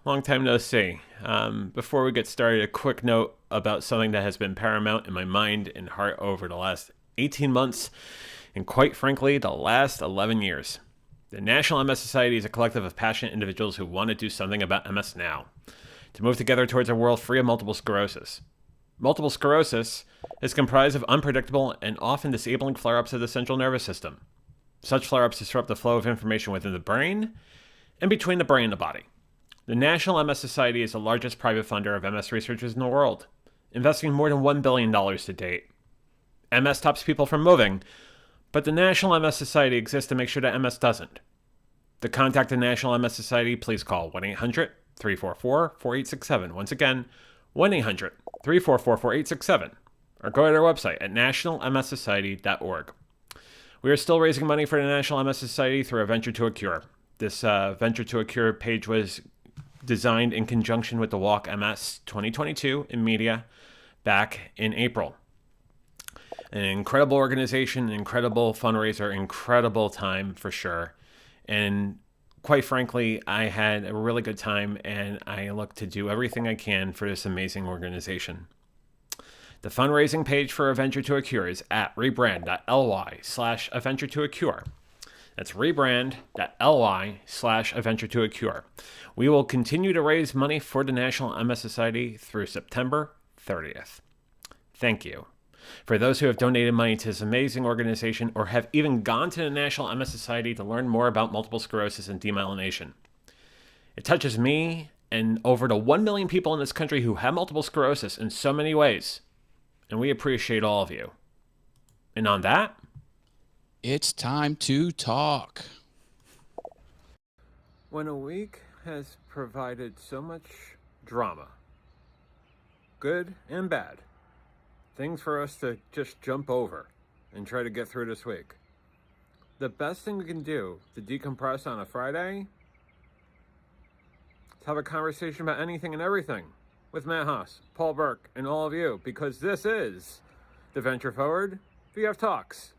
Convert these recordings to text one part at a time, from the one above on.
Long time no see. Before we get started, a quick note about something that has been paramount in my mind and heart over the last 18 months, and quite frankly, the last 11 years. The National MS Society is a collective of passionate individuals who want to do something about MS now, to move together towards a world free of multiple sclerosis. Multiple sclerosis is comprised of unpredictable and often disabling flare-ups of the central nervous system. Such flare-ups disrupt the flow of information within the brain and between the brain and the body. The National MS Society is the largest private funder of MS researchers in the world, investing more than $1 billion to date. MS stops people from moving, but the National MS Society exists to make sure that MS doesn't. To contact the National MS Society, please call 1-800-344-4867. Once again, 1-800-344-4867. Or go to their website at nationalmssociety.org. We are still raising money for the National MS Society through a Venture to a Cure. This Venture to a Cure page was designed in conjunction with the Walk MS 2022 in media back in April. An incredible organization, an incredible fundraiser, incredible time for sure. And quite frankly, I had a really good time and I look to do everything I can for this amazing organization. The fundraising page for A Venture to a Cure is at rebrand.ly/A Venture to a Cure. That's rebrand.ly/A Venture to a Cure. We will continue to raise money for the National MS Society through September 30th. Thank you. For those who have donated money to this amazing organization or have even gone to the National MS Society to learn more about multiple sclerosis and demyelination. It touches me and over the 1 million people in this country who have multiple sclerosis in so many ways. And we appreciate all of you. And on that, it's time to talk. When a week has provided so much drama, good and bad, things for us to just jump over and try to get through this week, the best thing we can do to decompress on a Friday is have a conversation about anything and everything with Matt Haas, Paul Burke, and all of you, because this is the Venture Forward VF Talks.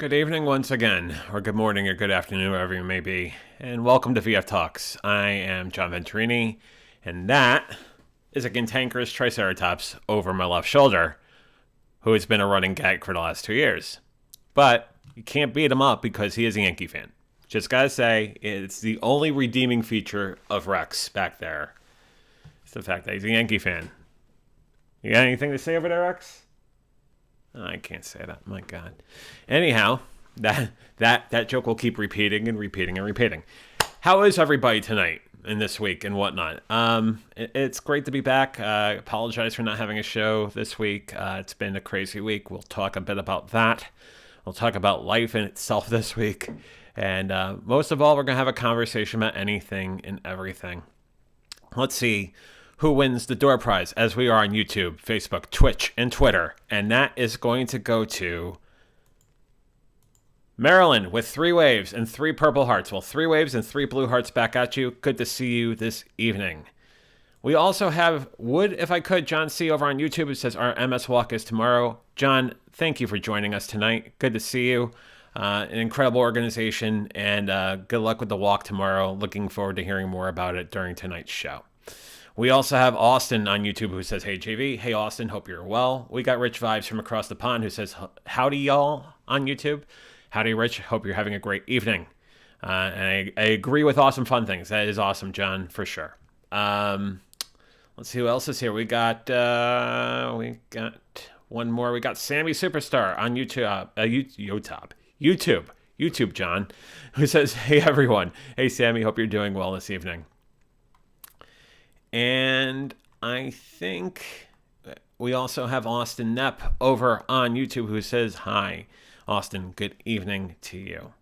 Good evening once again, or good morning, or good afternoon, wherever you may be, and welcome to VF Talks. I am John Venturini, and that is a cantankerous Triceratops over my left shoulder, who has been a running gag for the last 2 years. But you can't beat him up because he is a Yankee fan. Just gotta say, it's the only redeeming feature of Rex back there. It's the fact that he's a Yankee fan. You got anything to say over there, Rex? Oh, I can't say that. My God. Anyhow, that joke will keep repeating and repeating and repeating. How is everybody tonight and this week and whatnot? It's great to be back. Apologize for not having a show this week. It's been a crazy week. We'll talk a bit about that. We'll talk about life in itself this week. And most of all, we're going to have a conversation about anything and everything. Let's see who wins the door prize, as we are on YouTube, Facebook, Twitch, and Twitter. And that is going to go to Marilyn with 3 waves and 3 purple hearts. Well, 3 waves and 3 blue hearts back at you. Good to see you this evening. We also have Would If I Could, John C. over on YouTube, who says our MS walk is tomorrow. John, thank you for joining us tonight. Good to see you. An incredible organization, and good luck with the walk tomorrow. Looking forward to hearing more about it during tonight's show. We also have Austin on YouTube who says, hey, JV. Hey, Austin. Hope you're well. We got Rich Vibes from across the pond who says, howdy, y'all, on YouTube. Howdy, Rich. Hope you're having a great evening. And I agree with Awesome Fun Things. That is awesome, John, for sure. Let's see who else is here. We got one more. We got Sammy Superstar on YouTube, John, who says, hey, everyone. Hey, Sammy. Hope you're doing well this evening. And I think we also have Austin Knepp over on YouTube who says, hi, Austin, good evening to you.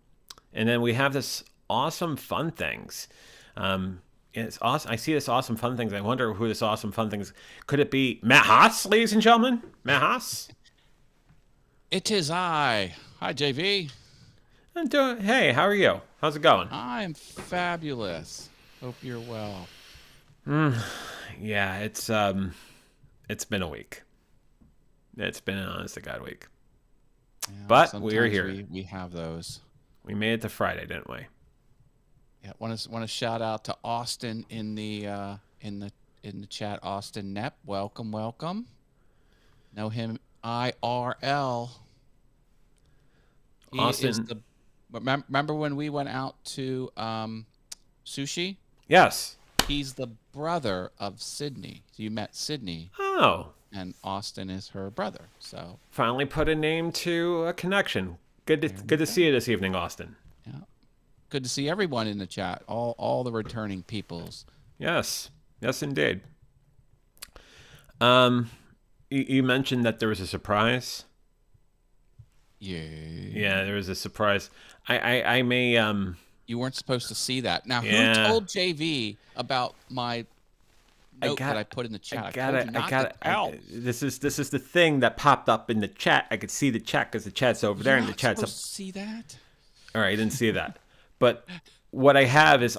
And then we have this Awesome Fun Things. It's awesome. I see this Awesome Fun Things. I wonder who this Awesome Fun Things. Could it be Matt Haas, ladies and gentlemen? Matt Haas? It is I. Hi, JV. Hey, how are you? How's it going? I'm fabulous. Hope you're well. Yeah, it's been a week. It's been an honest to God week. Yeah, but we're here. We have those. We made it to Friday, didn't we? Yeah, want to shout out to Austin in the chat. Austin Knepp, welcome. Know him IRL. He Austin. is remember when we went out to sushi? Yes. He's the brother of Sydney. You met Sydney. Oh. And Austin is her brother. So finally put a name to a connection. Good to see you this evening, Austin. Yeah. Good to see everyone in the chat. All the returning peoples. Yes. Yes, indeed. You mentioned that there was a surprise. Yeah. Yeah, there was a surprise. I may You weren't supposed to see that. Now, yeah. Who told JV about my note that I put in the chat? This is the thing that popped up in the chat. I could see the chat because the chat's over there, and the chat's up. To see that? All right, I didn't see that. But what I have, we're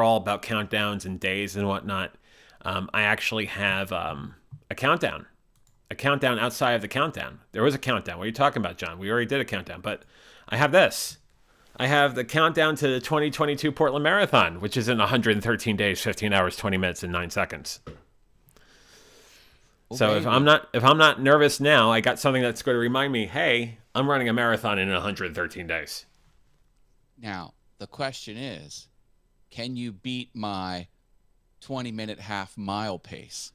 all about countdowns and days and whatnot. I actually have a countdown outside of the countdown. There was a countdown. What are you talking about, John? We already did a countdown, but I have this. I have the countdown to the 2022 Portland Marathon, which is in 113 days, 15 hours, 20 minutes, and 9 seconds. Oh, so baby. if I'm not nervous now, I got something that's going to remind me, hey, I'm running a marathon in 113 days. Now, the question is, can you beat my 20-minute half-mile pace?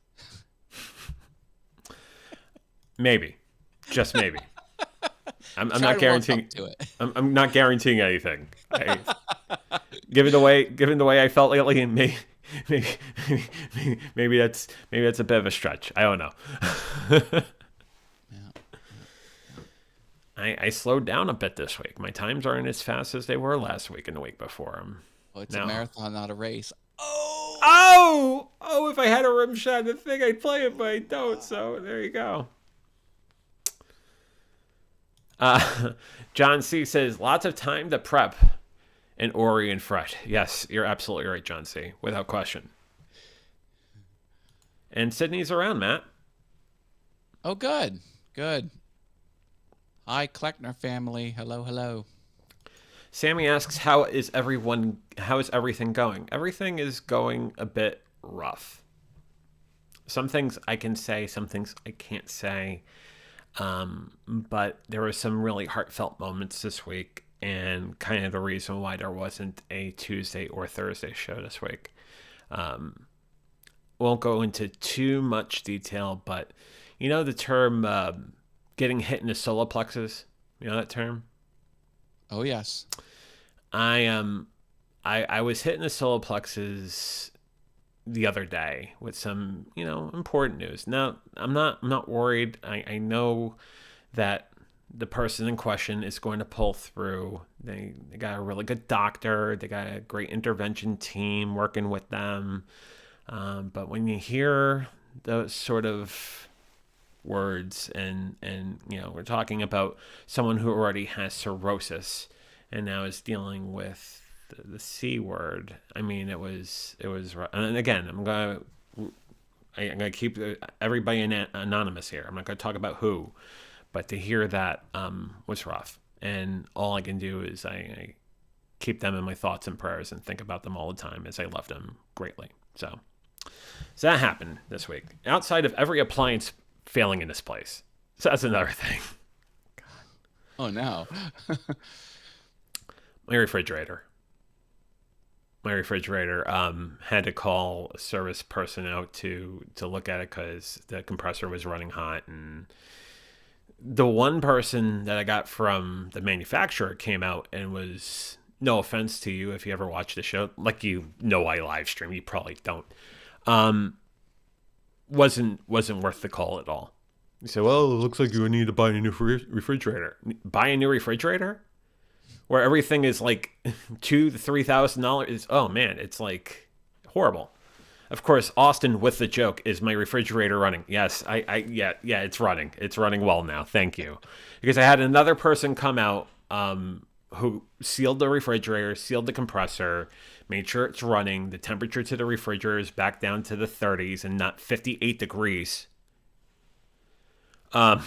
Maybe. Just maybe. I'm not guaranteeing. I'm not guaranteeing anything. Given the way I felt lately, and maybe that's a bit of a stretch. I don't know. I slowed down a bit this week. My times aren't as fast as they were last week and the week before. Well, it's a marathon, not a race. Oh! If I had a rim shot, the thing I'd play it, but I don't. So there you go. John C. says, lots of time to prep and Ori and fret. Yes, you're absolutely right, John C. Without question. And Sydney's around, Matt. Oh, good. Hi, Kleckner family. Hello, hello. Sammy asks, how is everything going? Everything is going a bit rough. Some things I can say, some things I can't say. But there were some really heartfelt moments this week, and kind of the reason why there wasn't a Tuesday or Thursday show this week. Won't go into too much detail, but you know the term getting hit in the solar plexus? You know that term? Oh, yes. I was hitting the solar plexus the other day with some important news. Now I'm not worried. I know that the person in question is going to pull through. They got a really good doctor. They got a great intervention team working with them. But when you hear those sort of words, and we're talking about someone who already has cirrhosis and now is dealing with the C word. I mean, it was. And again, I'm gonna keep everybody anonymous here. I'm not gonna talk about who, but to hear that was rough. And all I can do is I keep them in my thoughts and prayers and think about them all the time, as I love them greatly. So that happened this week. Outside of every appliance failing in this place, so that's another thing. Oh, no. My refrigerator. Had to call a service person out to look at it because the compressor was running hot. And the one person that I got from the manufacturer came out and was, no offense to you if you ever watch the show, like, I live stream, you probably don't, wasn't worth the call at all. He said, well, it looks like you need to buy a new refrigerator. Buy a new refrigerator? Where everything is like $2,000 to $3,000. Oh man, it's like horrible. Of course, Austin with the joke, is my refrigerator running? Yes, yeah, it's running. It's running well now. Thank you. Because I had another person come out who sealed the refrigerator, sealed the compressor, made sure it's running. The temperature to the refrigerator is back down to the 30s and not 58 degrees. Yeah,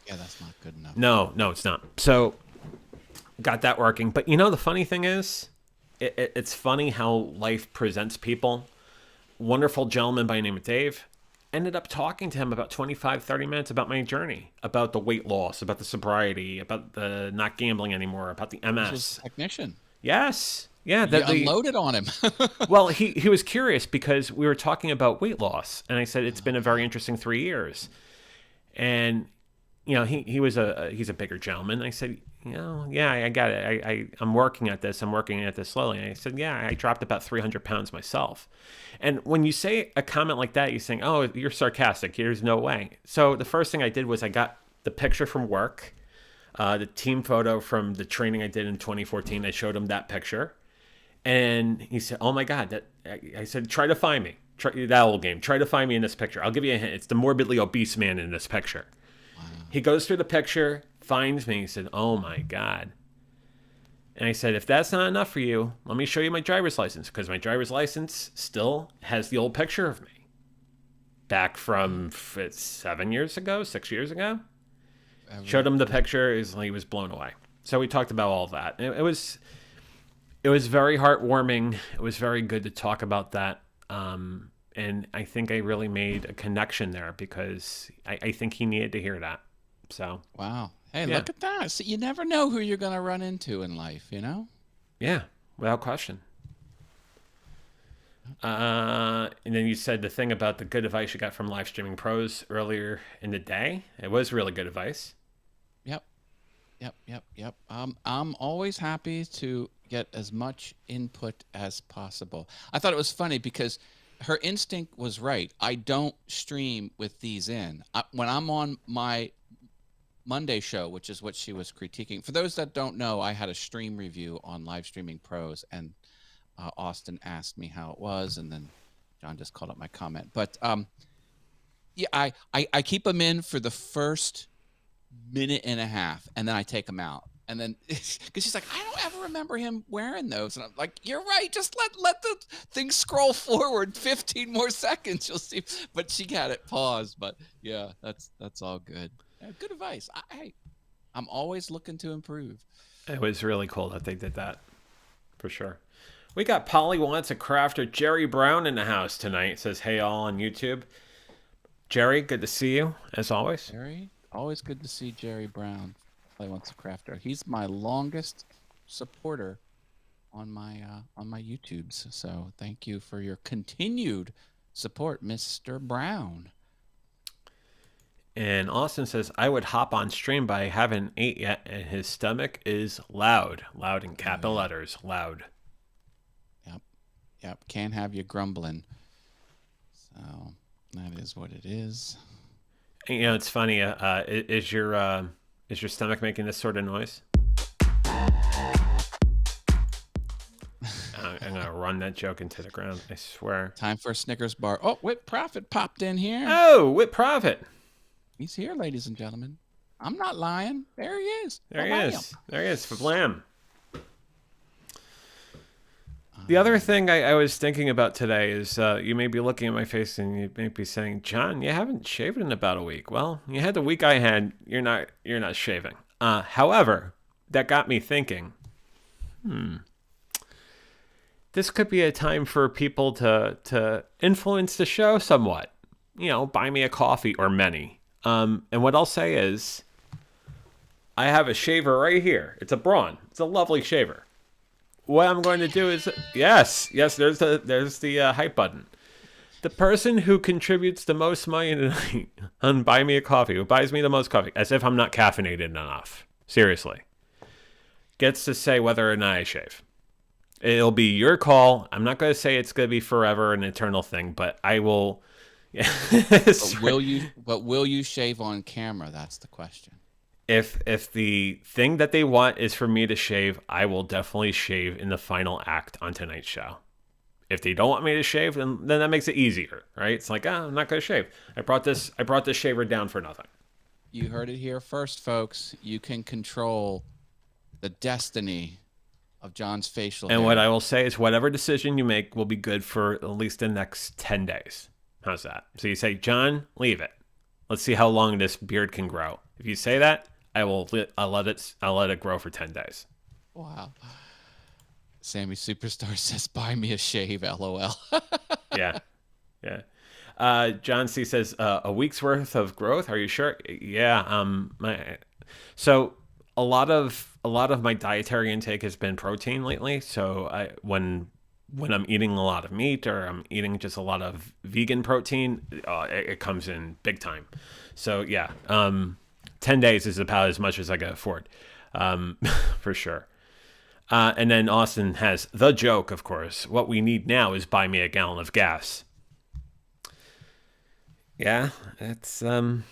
that's not good enough. No, it's not. So got that working. But the funny thing is, it's funny how life presents people. Wonderful gentleman by the name of Dave. Ended up talking to him about 25, 30 minutes about my journey, about the weight loss, about the sobriety, about the not gambling anymore, about the MS. This was a technician. Yes. Yeah. You unloaded on him. Well, he was curious because we were talking about weight loss. And I said, it's been a very interesting 3 years. And, he's a bigger gentleman. I said, yeah, I got it. I'm working at this. I'm working at this slowly. And I said, yeah, I dropped about 300 pounds myself. And when you say a comment like that, you're saying, oh, you're sarcastic. There's no way. So the first thing I did was I got the picture from work, the team photo from the training I did in 2014. I showed him that picture. And he said, oh my God, I said, try to find me. Try that old game. Try to find me in this picture. I'll give you a hint. It's the morbidly obese man in this picture. Wow. He goes through the picture, finds me. He said, oh my God. And I said, if that's not enough for you, let me show you my driver's license. Because my driver's license still has the old picture of me. Back from 7 years ago, 6 years ago. Showed him the picture. He was blown away. So we talked about all of that. It was very heartwarming. It was very good to talk about that. And I think I really made a connection there because I think he needed to hear that. So wow. Hey, yeah. Look at that. So you never know who you're going to run into in life, Yeah, without question. And then you said the thing about the good advice you got from Live Streaming Pros earlier in the day. It was really good advice. Yep. I'm always happy to get as much input as possible. I thought it was funny because her instinct was right. I don't stream with these in. When I'm on my Monday show, which is what she was critiquing. For those that don't know, I had a stream review on Live Streaming Pros, and Austin asked me how it was, and then John just called up my comment. But yeah, I keep them in for the first minute and a half, and then I take them out. And then because she's like, I don't ever remember him wearing those, and I'm like, you're right. Just let the thing scroll forward 15 more seconds, you'll see. But she had it paused. But yeah, that's all good. Good advice. I'm always looking to improve. It was really cool that they did that, for sure. We got Polly Wants a Crafter Jerry Brown in the house tonight. It says, hey, all on YouTube. Jerry, good to see you, as always. Jerry, always good to see Jerry Brown. Play Once a Crafter. He's my longest supporter on my YouTubes. So thank you for your continued support, Mr. Brown. And Austin says, I would hop on stream, but I haven't ate yet, and his stomach is loud. Loud in capital letters. Loud. Yep. Can't have you grumbling. So that is what it is. And, you know, it's funny. Is your stomach making this sort of noise? I'm going to run that joke into the ground, I swear. Time for a Snickers bar. Oh, Whip Prophet popped in here. Oh, Whip Prophet. He's here, ladies and gentlemen. I'm not lying. There he is. There he is. There he is. Fablam. The other thing I was thinking about today is you may be looking at my face and you may be saying, John, you haven't shaved in about a week. Well, you had the week I had. You're not shaving. However, that got me thinking, this could be a time for people to influence the show somewhat. You know, buy me a coffee or many. And what I'll say is, I have a shaver right here. It's a Braun. It's a lovely shaver. What I'm going to do is, yes, there's the hype button. The person who contributes the most money tonight on Buy Me a Coffee, who buys me the most coffee, as if I'm not caffeinated enough, seriously, gets to say whether or not I shave. It'll be your call. I'm not going to say it's going to be forever, an eternal thing, but I will. But will you shave on camera? That's the question. If the thing that they want is for me to shave, I will definitely shave in the final act on tonight's show. If they don't want me to shave, then that makes it easier, right? It's like, I'm not going to shave. I brought this shaver down for nothing. You heard it here first, folks. You can control the destiny of John's facial hair. And what I will say is whatever decision you make will be good for at least the next 10 days. How's that? So you say, John, leave it. Let's see how long this beard can grow. If you say that, I'll let it grow for 10 days. Wow. Sammy Superstar says, buy me a shave, LOL. Yeah. John C says, a week's worth of growth. Are you sure? Yeah. So a lot of my dietary intake has been protein lately. So when I'm eating a lot of meat or I'm eating just a lot of vegan protein, it comes in big time. So yeah, 10 days is about as much as I can afford, for sure. And then Austin has the joke, of course. What we need now is buy me a gallon of gas. Yeah, it's gone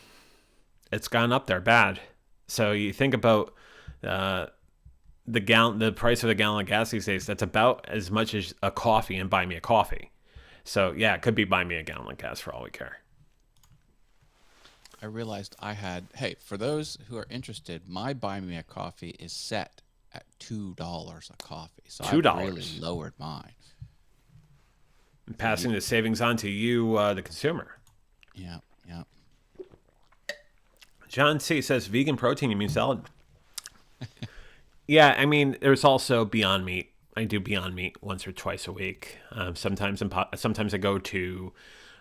up there bad. So you think about the price of a gallon of gas these days. That's about as much as a coffee and buy me a coffee. So yeah, it could be buy me a gallon of gas for all we care. I realized hey, for those who are interested, my buy me a coffee is set at $2 a coffee. So $2. I really lowered mine. I'm passing the savings on to you, the consumer. Yeah. John C says, vegan protein, you mean salad? Yeah, I mean, there's also Beyond Meat. I do Beyond Meat once or twice a week. Sometimes I go to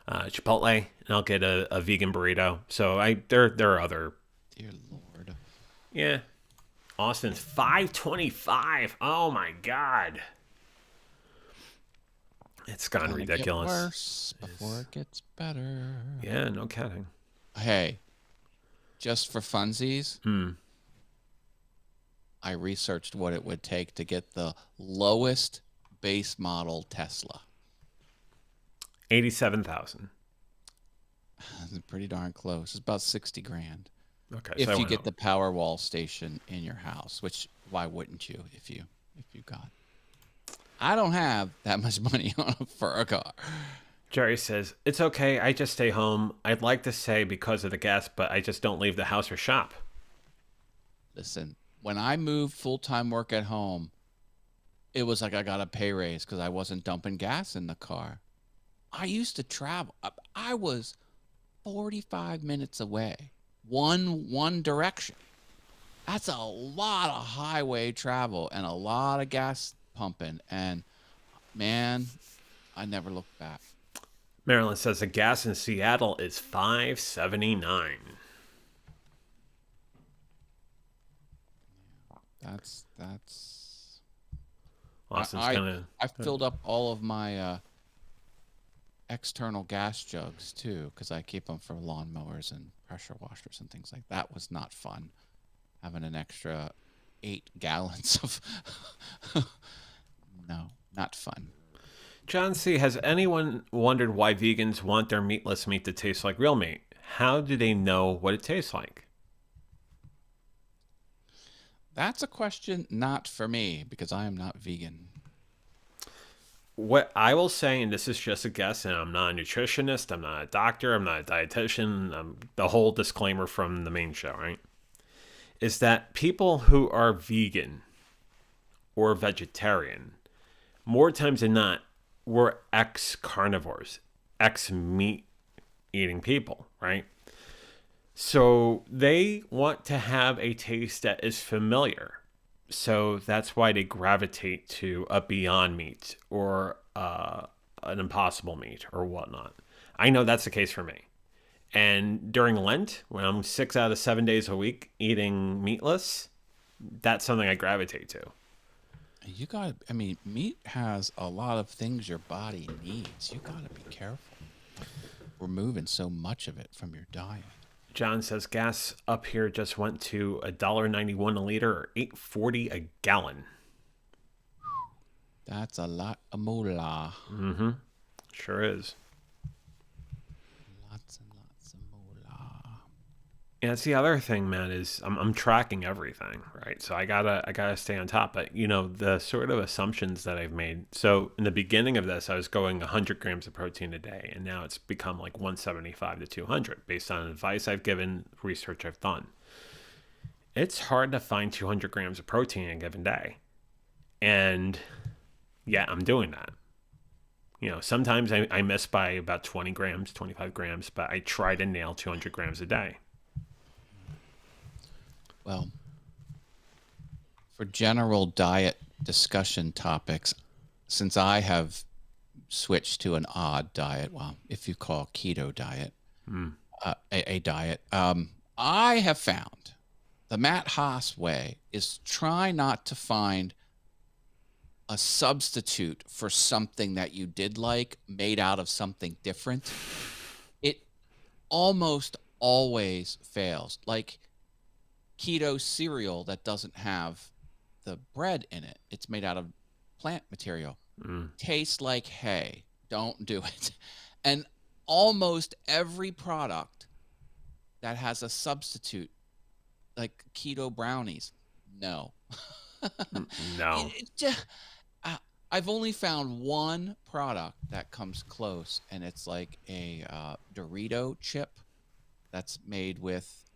Chipotle and I'll get a vegan burrito. So there are other. Dear Lord. Yeah. Austin's $5.25. Oh my God. It's gone ridiculous. Get worse before it gets better. Yeah, no kidding. Hey, just for funsies, I researched what it would take to get the lowest base model Tesla. 87,000. Pretty darn close. It's about 60 grand. Okay. If you get the Powerwall station in your house, which why wouldn't you if you got? I don't have that much money for a car. Jerry says, it's okay. I just stay home. I'd like to say because of the gas, but I just don't leave the house or shop. Listen, when I moved full-time work at home, it was like I got a pay raise because I wasn't dumping gas in the car. I used to travel. I was 45 minutes away, one direction. That's a lot of highway travel and a lot of gas pumping. And man, I never looked back. Marilyn says the gas in Seattle is $5.79. That's. Austin's I kind of. I filled up all of my external gas jugs too, because I keep them for lawnmowers and pressure washers and things like that. Was not fun having an extra 8 gallons of. No, not fun. John C. Has anyone wondered why vegans want their meatless meat to taste like real meat? How do they know what it tastes like? That's a question not for me because I am not vegan. What I will say, and this is just a guess, and I'm not a nutritionist, I'm not a doctor, I'm not a dietitian, the whole disclaimer from the main show, right? Is that people who are vegan or vegetarian, more times than not, were ex carnivores, ex meat eating people, right? So they want to have a taste that is familiar. So that's why they gravitate to a Beyond Meat or an Impossible Meat or whatnot. I know that's the case for me. And during Lent, when I'm 6 out of 7 days a week eating meatless, that's something I gravitate to. You got, I mean, meat has a lot of things your body needs. You got to be careful. Removing so much of it from your diet. John says gas up here just went to $1.91 a liter or $8.40 a gallon. That's a lot of moolah. Mm-hmm. Sure is. Lots and lots of moolah. Yeah, that's the other thing, man, is I'm tracking everything, right? So I gotta stay on top. But the sort of assumptions that I've made. So in the beginning of this, I was going 100 grams of protein a day, and now it's become like 175 to 200 based on advice I've given, research I've done. It's hard to find 200 grams of protein in a given day, and yeah, I'm doing that. Sometimes I miss by about 20 grams, 25 grams, but I try to nail 200 grams a day. Well, for general diet discussion topics, since I have switched to an odd diet, well, if you call keto diet a diet, I have found the Matt Haas way is try not to find a substitute for something that you did like made out of something different. It almost always fails. Like keto cereal that doesn't have the bread in it. It's made out of plant material. Tastes like hay. Don't do it. And almost every product that has a substitute, like keto brownies, no. No. I've only found one product that comes close, and it's like a Dorito chip that's made with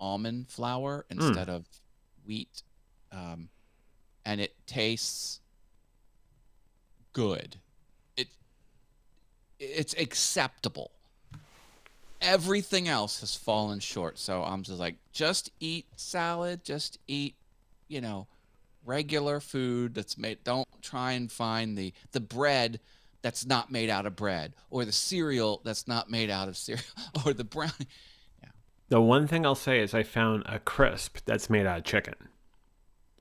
almond flour instead of wheat, and it tastes good. It's acceptable. Everything else has fallen short, so I'm just like, just eat salad, just eat, regular food that's made. Don't try and find the bread that's not made out of bread, or the cereal that's not made out of cereal, or the brownie. The one thing I'll say is I found a crisp that's made out of chicken,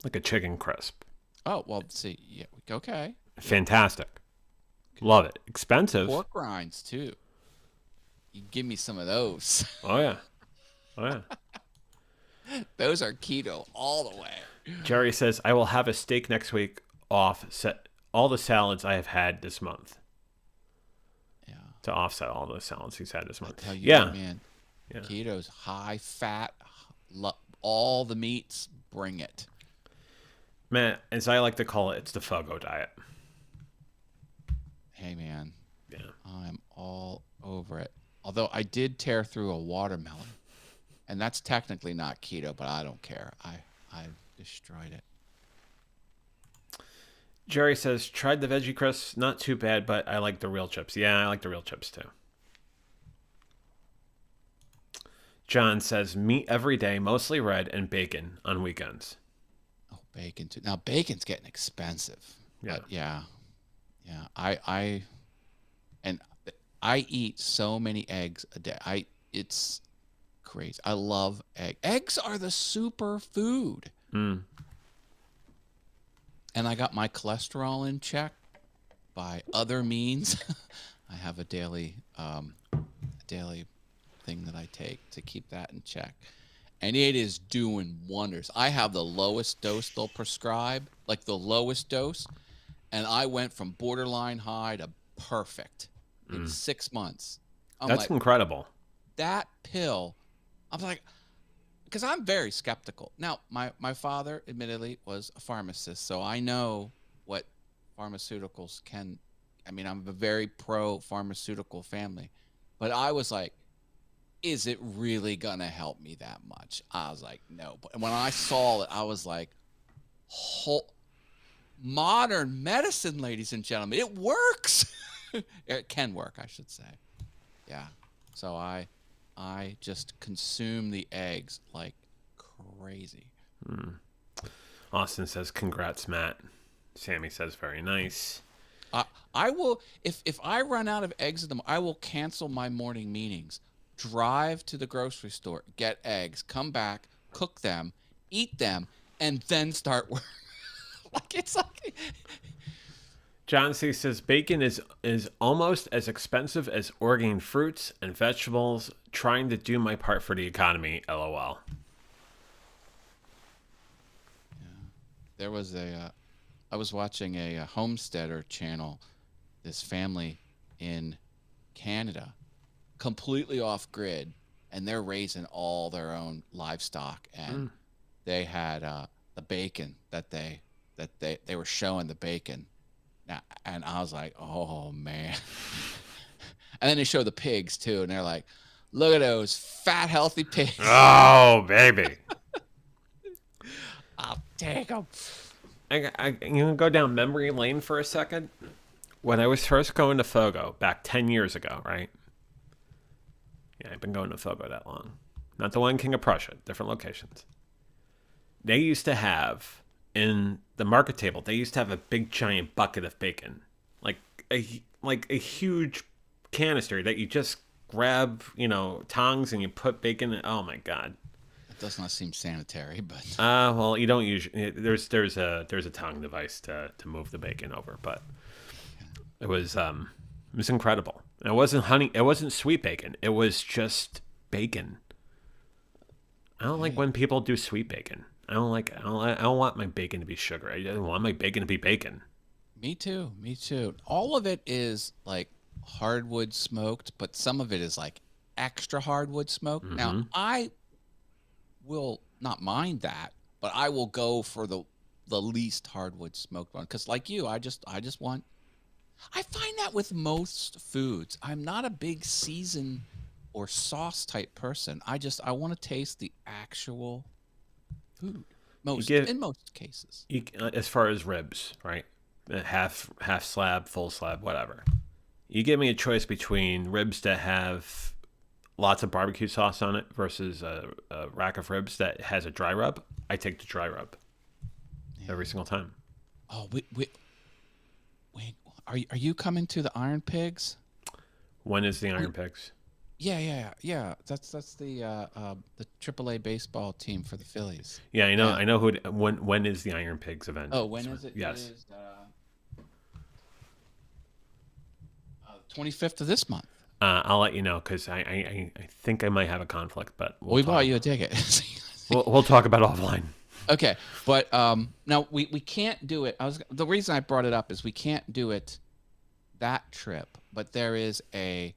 like a chicken crisp. Oh, well, see, yeah, okay. Fantastic. Love it. Expensive. Pork rinds too. You give me some of those. Oh yeah. Oh yeah. Those are keto all the way. Jerry says I will have a steak next week offset all the salads I have had this month. Yeah. To offset all the salads he's had this month. I tell you yeah. what, man. Yeah. Keto's high fat, all the meats, bring it. Man, as I like to call it, it's the Fogo diet. Hey, man. Yeah. I'm all over it. Although I did tear through a watermelon, and that's technically not keto, but I don't care. I destroyed it. Jerry says, tried the veggie crisps, not too bad, but I like the real chips. Yeah, I like the real chips too. John says meat every day, mostly red, and bacon on weekends. Oh, bacon too. Now bacon's getting expensive, Yeah. but yeah, yeah. And I eat so many eggs a day. It's crazy. I love egg. Eggs are the super food. Mm. And I got my cholesterol in check by other means. I have a daily thing that I take to keep that in check. And it is doing wonders. I have the lowest dose they'll prescribe, like the lowest dose, and I went from borderline high to perfect in 6 months. I'm That's like, incredible. that pill, I'm like, because I'm very skeptical. Now, my father, admittedly, was a pharmacist, so I know what pharmaceuticals can. I mean, I'm a very pro pharmaceutical family, but I was like, is it really gonna help me that much? I was like, no. But when I saw it, I was like, whole modern medicine, ladies and gentlemen, it works. It can work, I should say. Yeah. So I just consume the eggs like crazy. Austin says, congrats, Matt. Sammy says, very nice. I will if I run out of eggs in I will cancel my morning meetings. Drive to the grocery store, get eggs, come back, cook them, eat them, and then start work. Like it's like John C says, bacon is almost as expensive as organic fruits and vegetables. Trying to do my part for the economy, lol. there was I was watching a homesteader channel. This family in Canada, completely off grid, and they're raising all their own livestock, and they had the bacon that they were showing the bacon now, and I was like, oh man. And then they show the pigs too, and they're like, look at those fat healthy pigs. Oh, baby. I'll take them. You can go down memory lane for a second. When I was first going to Fogo back 10 years ago, right? Yeah, I've been going to Fogo that long. Not the one in King of Prussia, different locations. They used to have, in the market table, they used to have a big giant bucket of bacon. Like a huge canister that you just grab, tongs and you put bacon in. Oh my God. It does not seem sanitary, but Well, you don't usually. There's a tongue device to move the bacon over, but it was incredible. It wasn't honey. It wasn't sweet bacon. It was just bacon. I don't like when people do sweet bacon. I don't want my bacon to be sugar. I don't want my bacon to be bacon. Me too. Me too. All of it is like hardwood smoked, but some of it is like extra hardwood smoked. Now, I will not mind that, but I will go for the least hardwood smoked one because, like you, I just want. I find that with most foods, I'm not a big season or sauce type person. I want to taste the actual food. In most cases. As far as ribs, right? Half slab, full slab, whatever. You give me a choice between ribs that have lots of barbecue sauce on it versus a rack of ribs that has a dry rub. I take the dry rub every single time. Oh, wait. Are you coming to the Iron Pigs? When is the Iron Pigs? Yeah. That's the AAA baseball team for the Phillies. Yeah, I know. I know who. When is the Iron Pigs event? Oh, when is it? Yes. It is 25th of this month. I'll let you know because I think I might have a conflict, but we bought you a ticket. we'll talk about it offline. Okay, but now we can't do it. The reason I brought it up is we can't do it that trip, but there is a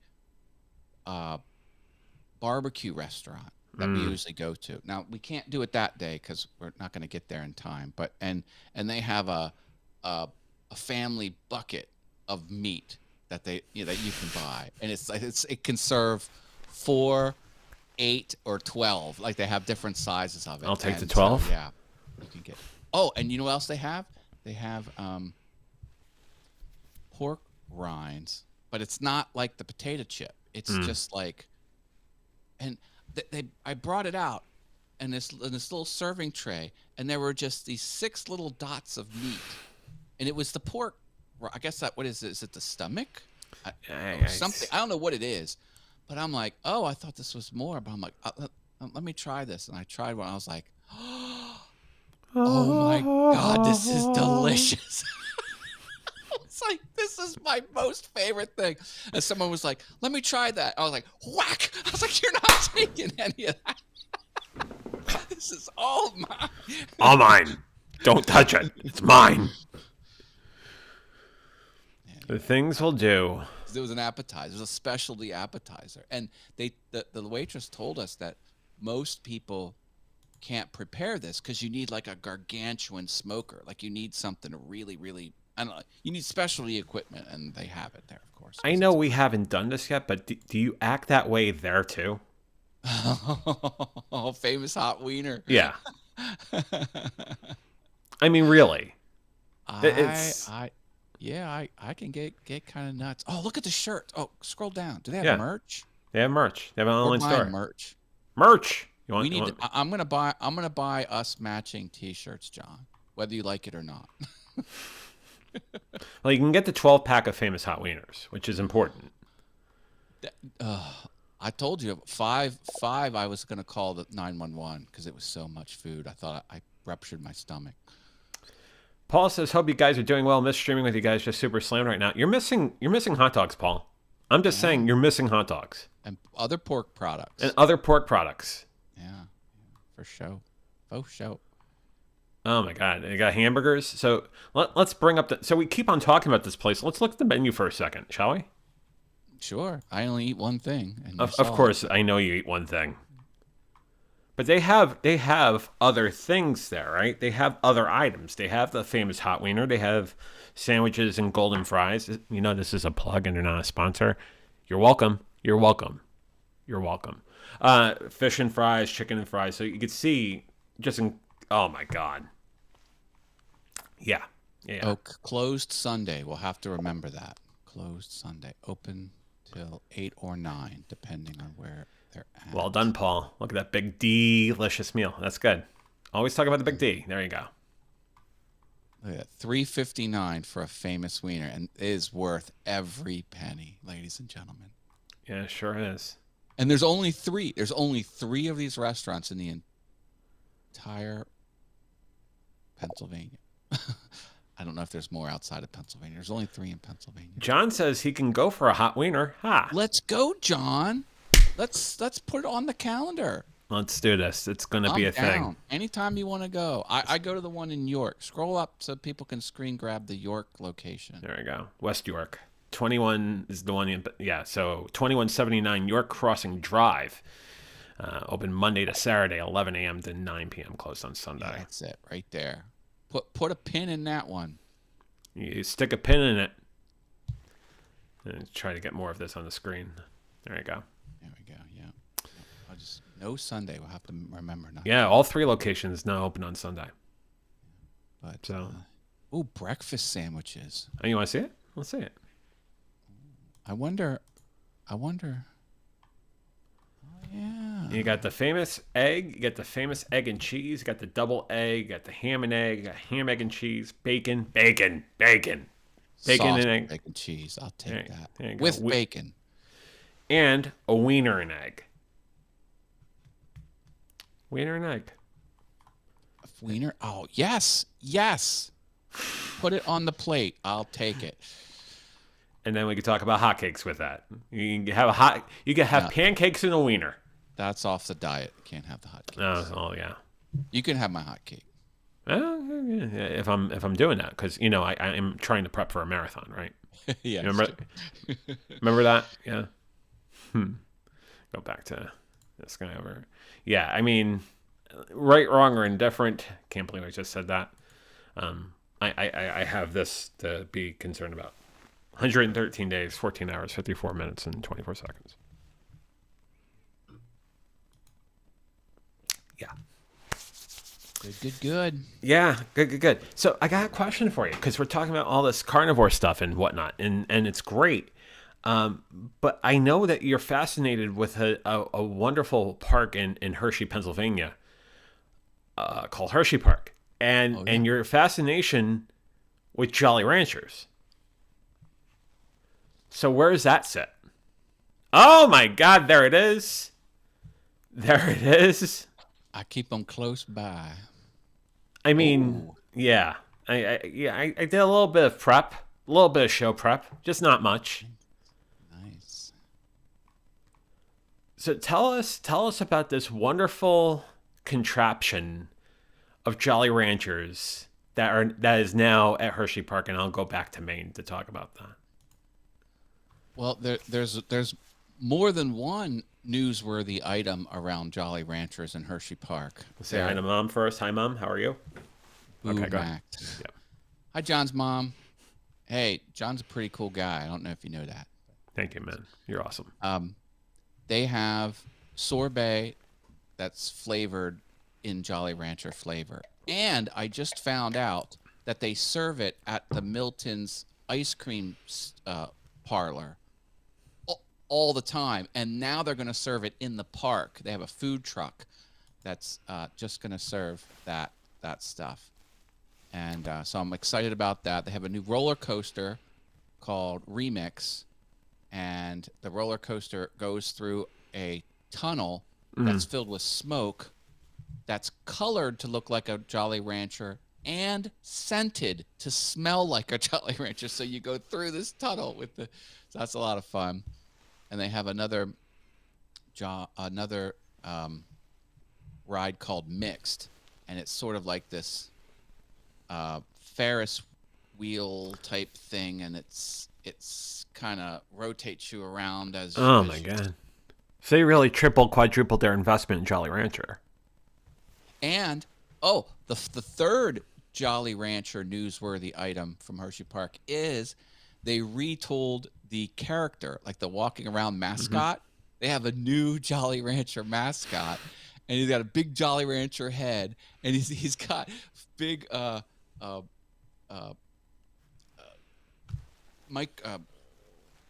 barbecue restaurant that we usually go to. Now we can't do it that day because we're not going to get there in time. But and they have a family bucket of meat that that you can buy, and it can serve 4, 8, or 12. Like they have different sizes of it. I'll take the 12. So, yeah, you can get. Oh, and you know what else they have? They have pork rinds, but it's not like the potato chip. It's just like, and I brought it out in this little serving tray, and there were just these 6 little dots of meat, and it was the pork. I guess that what is it? Is it the stomach? Or something. I don't know what it is, but I'm like, oh, I thought this was more. But I'm like, let me try this, and I tried one. I was like, oh my God, this is delicious. It's like, this is my most favorite thing. And someone was like, let me try that. I was like, whack. I was like, you're not taking any of that. This is all mine. All mine. Don't touch it. It's mine. The things we'll do. There was an appetizer. It was a specialty appetizer. And the waitress told us that most people can't prepare this because you need like a gargantuan smoker. Like you need something to really, really, I don't know. You need specialty equipment, and they have it there, of course. I know we haven't done this yet, but do you act that way there too? Oh, famous hot wiener. Yeah. I mean, really. I can get kind of nuts. Oh, look at the shirt. Oh, scroll down. Do they have merch? They have merch. They have an online store. Merch. Merch. I'm gonna buy us matching T-shirts, John. Whether you like it or not. Well, you can get the 12-pack of famous hot wieners, which is important. I told you 5 I was gonna call the 911 because it was so much food. I thought I ruptured my stomach. Paul says, "Hope you guys are doing well. Miss streaming with you guys. Just super slammed right now. You're missing hot dogs, Paul. I'm just saying you're missing hot dogs and other pork products. Yeah, for sure. Faux show. Oh my God, they got hamburgers. So let's bring up so we keep on talking about this place. Let's look at the menu for a second, shall we? Sure. I only eat one thing. And of course, I know you eat one thing. But they have other things there, right? They have other items. They have the famous hot wiener. They have sandwiches and golden fries. You know, this is a plug and you're not a sponsor. You're welcome. You're welcome. You're welcome. Fish and fries, chicken and fries. So you could see oh my God. Yeah. Oh, closed Sunday. We'll have to remember that. Closed Sunday. Open till 8 or 9, depending on where they're at. Well done, Paul. Look at that big delicious meal. That's good. Always talk about the big D. There you go. Look at that. $3.59 for a famous wiener, and it is worth every penny, ladies and gentlemen. Yeah, sure is. And there's only 3. There's only 3 of these restaurants in the entire Pennsylvania. I don't know if there's more outside of Pennsylvania. There's only 3 in Pennsylvania. John says he can go for a hot wiener. Ha! Let's go, John. Let's put it on the calendar. Let's do this. It's going to be a thing. Anytime you want to go. I go to the one in York. Scroll up so people can screen grab the York location. There we go. West York. 21 is the one. So 2179 York Crossing Drive. Open Monday to Saturday, 11 a.m. to 9 p.m. Closed on Sunday. Yeah, that's it right there. Put a pin in that one. You stick a pin in it. And try to get more of this on the screen. There you go. There we go. Yeah. No Sunday. We'll have to remember now. Yeah, all 3 locations now open on Sunday. But breakfast sandwiches. Oh, you want to see it? Let's see it. I wonder. Oh, yeah. You got the famous egg. You got the famous egg and cheese. You got the double egg. You got the ham and egg. You got ham, egg, and cheese. Bacon. Bacon and egg. Bacon cheese. I'll take that. There you go. With bacon. And a wiener and egg. Wiener and egg. Wiener? Oh, yes. Put it on the plate. I'll take it. And then we could talk about hotcakes with that. You can have pancakes and a wiener. That's off the diet. You can't have the hotcakes. Oh yeah. You can have my hotcake. If I'm doing that, because I am trying to prep for a marathon, right? Yeah. Remember that? Yeah. Go back to this guy over. Yeah, I mean, right, wrong, or indifferent. Can't believe I just said that. I have this to be concerned about. 113 days, 14 hours, 54 minutes, and 24 seconds. Yeah. Good. Yeah, good. So I got a question for you, because we're talking about all this carnivore stuff and whatnot, and it's great. But I know that you're fascinated with a wonderful park in Hershey, Pennsylvania, called Hershey Park, Oh yeah. and your fascination with Jolly Ranchers. So where is that set? Oh my God! There it is. There it is. I keep them close by. I mean, Oh, yeah, I did a little bit of prep, a little bit of show prep, just not much. nice. So tell us about this wonderful contraption of Jolly Ranchers that is now at Hershey Park, and I'll go back to Maine to talk about that. Well, there's more than one newsworthy item around Jolly Ranchers in Hershey Park. Let's say hi They're to Mom first. Hi, Mom. How are you? Okay, go ahead. boo-macked. Yeah. Hi, John's mom. Hey, John's a pretty cool guy. I don't know if you know that. Thank you, man. You're awesome. They have sorbet that's flavored in Jolly Rancher flavor. And I just found out that they serve it at the Milton's ice cream parlor all the time. And now they're going to serve it in the park. They have a food truck that's just going to serve that stuff. And so I'm excited about that. They have a new roller coaster called Remix, and the roller coaster goes through a tunnel that's filled with smoke that's colored to look like a Jolly Rancher and scented to smell like a Jolly Rancher. So you go through this tunnel with the, so that's a lot of fun. And they have another ride called Mixed, and it's sort of like this Ferris wheel type thing, and it's kind of rotates you around Oh as my God. So they really quadrupled their investment in Jolly Rancher. and oh, the third Jolly Rancher newsworthy item from Hershey Park is they retooled the character, like the walking around mascot. They have a new Jolly Rancher mascot, and he's got a big Jolly Rancher head, and he's got big uh, uh, mic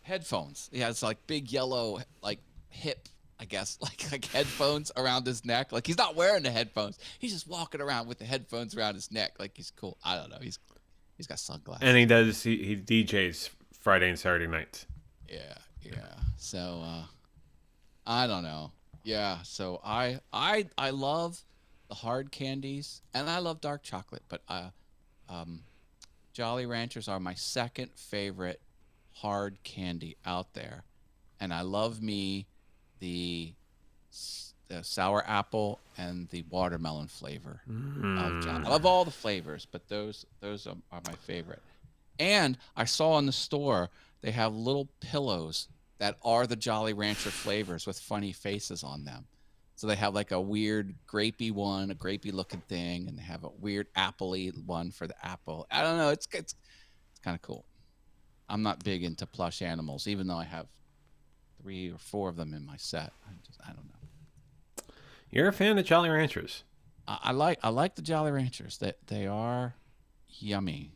headphones. He has like big yellow like hip, I guess, like headphones around his neck. Like he's not wearing the headphones. He's just walking around with the headphones around his neck. Like he's cool. I don't know. He's got sunglasses. And he DJs Friday and Saturday nights. Yeah, yeah. So I don't know. Yeah. So I love the hard candies and I love dark chocolate, but um Jolly Ranchers are my second favorite hard candy out there, and I love me the the sour apple and the watermelon flavor of Jolly. I love all the flavors, but those are my favorite. And I saw in the store they have little pillows that are the Jolly Rancher flavors with funny faces on them. So they have like a weird grapey one, a grapey looking thing, and they have a weird appley one for the apple. I don't know. It's kind of cool. I'm not big into plush animals, even though I have 3 or 4 of them in my set. I don't know. You're a fan of Jolly Ranchers. I like the Jolly Ranchers. They are yummy.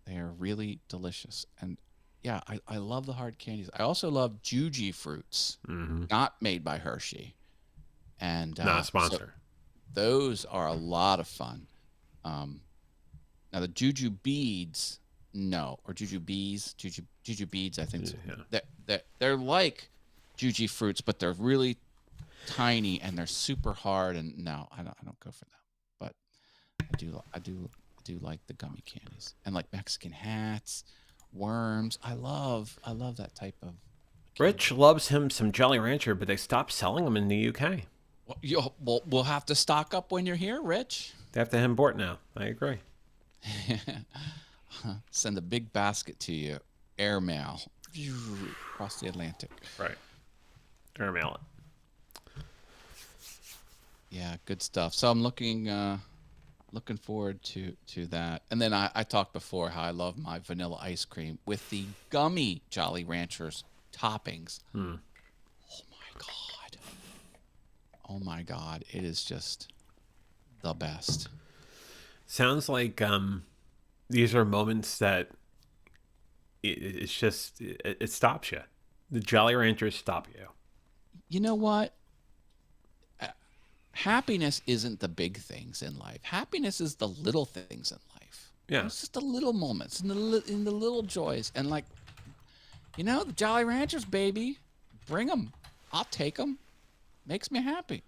They are really delicious. And yeah, I love the hard candies. I also love Juji fruits, not made by Hershey. And Not a so sponsor. those are a lot of fun. Um, Now the Juju beads, no, or Juju bees, Juju beads. I think Yeah. they're like Juji fruits, but they're really tiny and they're super hard. And no, I don't go for them. But I do like the gummy candies and like Mexican hats, worms. I love that type of candy. Rich loves him some Jolly Rancher, but they stopped selling them in the UK. We'll have to stock up when you're here, Rich. They have to import now. I agree. Send a big basket to you, airmail across the Atlantic. Right. Airmail it. Yeah, good stuff. So I'm looking forward to that. And then I talked before how I love my vanilla ice cream with the gummy Jolly Ranchers toppings. Oh my god. Oh my god, it is just the best. Sounds like these are moments that it stops you. The Jolly Ranchers stop you. You know what? Uh, Happiness isn't the big things in life. Happiness is the little things in life. Yeah. It's just the little moments in the little joys. And like, the Jolly Ranchers, baby, bring them. I'll take them. Makes me happy.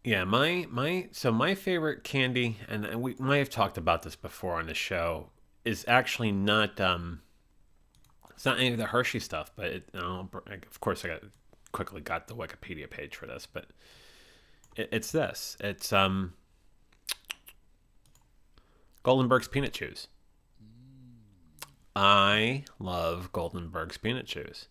Yeah, my favorite candy, and we might have talked about this before on the show, is actually not it's not any of the Hershey stuff, but of course quickly got the Wikipedia page for this, but it's this. It's Goldenberg's peanut chews. I love Goldenberg's peanut chews.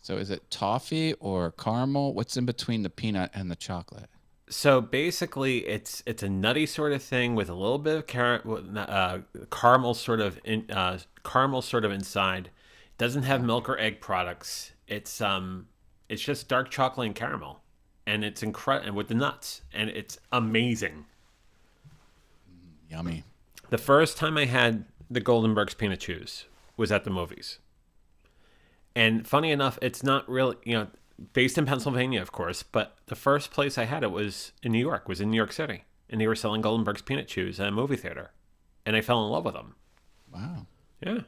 So is it toffee or caramel? What's in between the peanut and the chocolate? So basically, it's a nutty sort of thing with a little bit of caramel caramel sort of inside. It doesn't have milk or egg products. It's just dark chocolate and caramel, and it's incredible with the nuts, and it's amazing. Yummy. The first time I had the Goldenberg's peanut chews was at the movies, and funny enough, it's not really based in Pennsylvania, of course, but the first place I had it was in New York, was in New York City. And they were selling Goldenberg's peanut chews at a movie theater. And I fell in love with them. Wow. Yeah. Good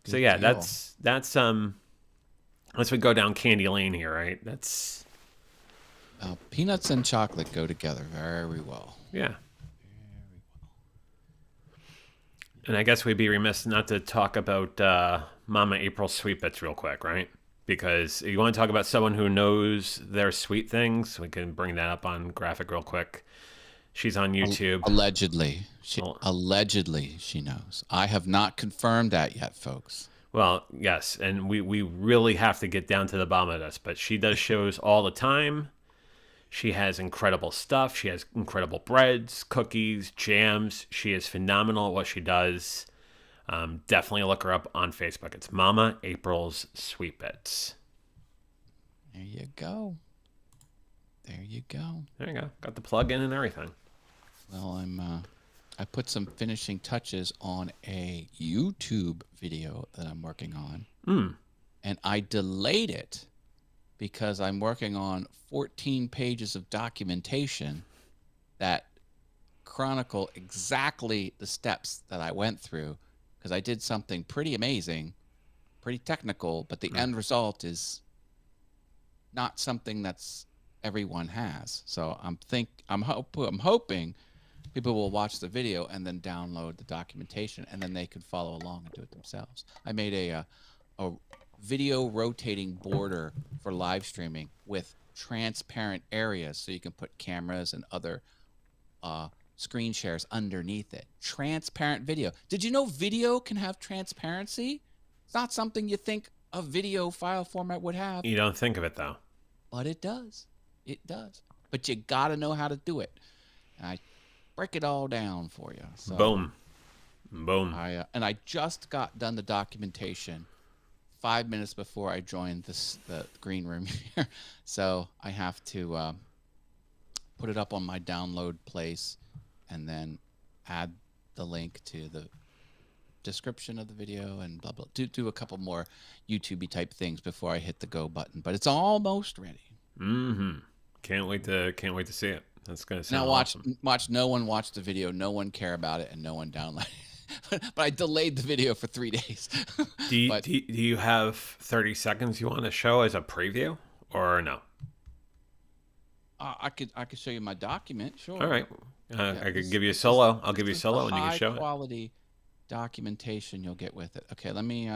So yeah, deal. that's as we go down Candy Lane here, right? That's Peanuts and chocolate go together very well. yeah. And I guess we'd be remiss not to talk about Mama April's Sweet Bits real quick, right? Because you want to talk about someone who knows their sweet things, we can bring that up on graphic real quick. She's on YouTube. Allegedly she knows. I have not confirmed that yet, folks. Well, yes, and we really have to get down to the bottom of this, but she does shows all the time. She has incredible stuff. She has incredible breads, cookies, jams. She is phenomenal at what she does. Definitely look her up on Facebook. It's Mama April's Sweet Bits. There you go. There you go. There you go. Got the plug in and everything. Well, I put some finishing touches on a YouTube video that I'm working on. And I delayed it because I'm working on 14 pages of documentation that chronicle exactly the steps that I went through, because I did something pretty amazing, pretty technical, but the end result is not something that's everyone has. So I'm hoping people will watch the video and then download the documentation, and then they could follow along and do it themselves. I made a video rotating border for live streaming with transparent areas, so you can put cameras and other screen shares underneath it. Transparent video. Did you know video can have transparency? It's not something you think a video file format would have. You don't think of it, though. But it does. It does. But you got to know how to do it. And I break it all down for you. So Boom. I just got done the documentation 5 minutes before I joined the green room here. So I have to put it up on my download place and then add the link to the description of the video and blah, blah. Do a couple more YouTube-y type things before I hit the go button. But it's almost ready. Mm-hmm. Can't wait to see it. That's gonna sound Now awesome. watch. No one watched the video. No one care about it, and no one downloaded it. But I delayed the video for 3 days. Do you have 30 seconds you want to show as a preview, or no? I could show you my document. Sure. All right. Yeah, I could give you a solo. I'll give you a solo, and you can show high it. quality documentation you'll get with it. Okay, let me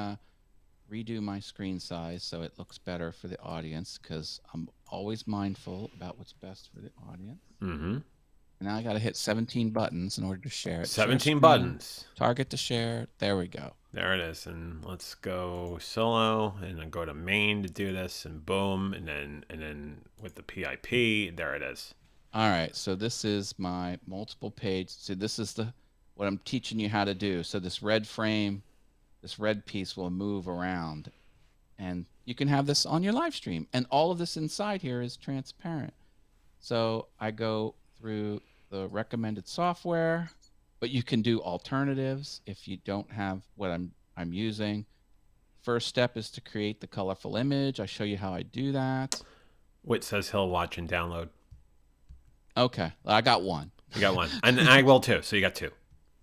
redo my screen size so it looks better for the audience, because I'm always mindful about what's best for the audience. Mm-hmm. And now I got to hit 17 buttons in order to share it. 17 buttons. Target to share. There we go. There it is. And let's go solo, and then go to main to do this, and boom, and then with the PIP, there it is. All right, so this is my multiple page. So this is what I'm teaching you how to do. So this red frame, this red piece will move around, and you can have this on your live stream. And all of this inside here is transparent. So I go through the recommended software, but you can do alternatives if you don't have what I'm using. first step is to create the colorful image. I show you how I do that. Whit says he'll watch and download. Okay, I got one. You got one. And I will too, so you got two.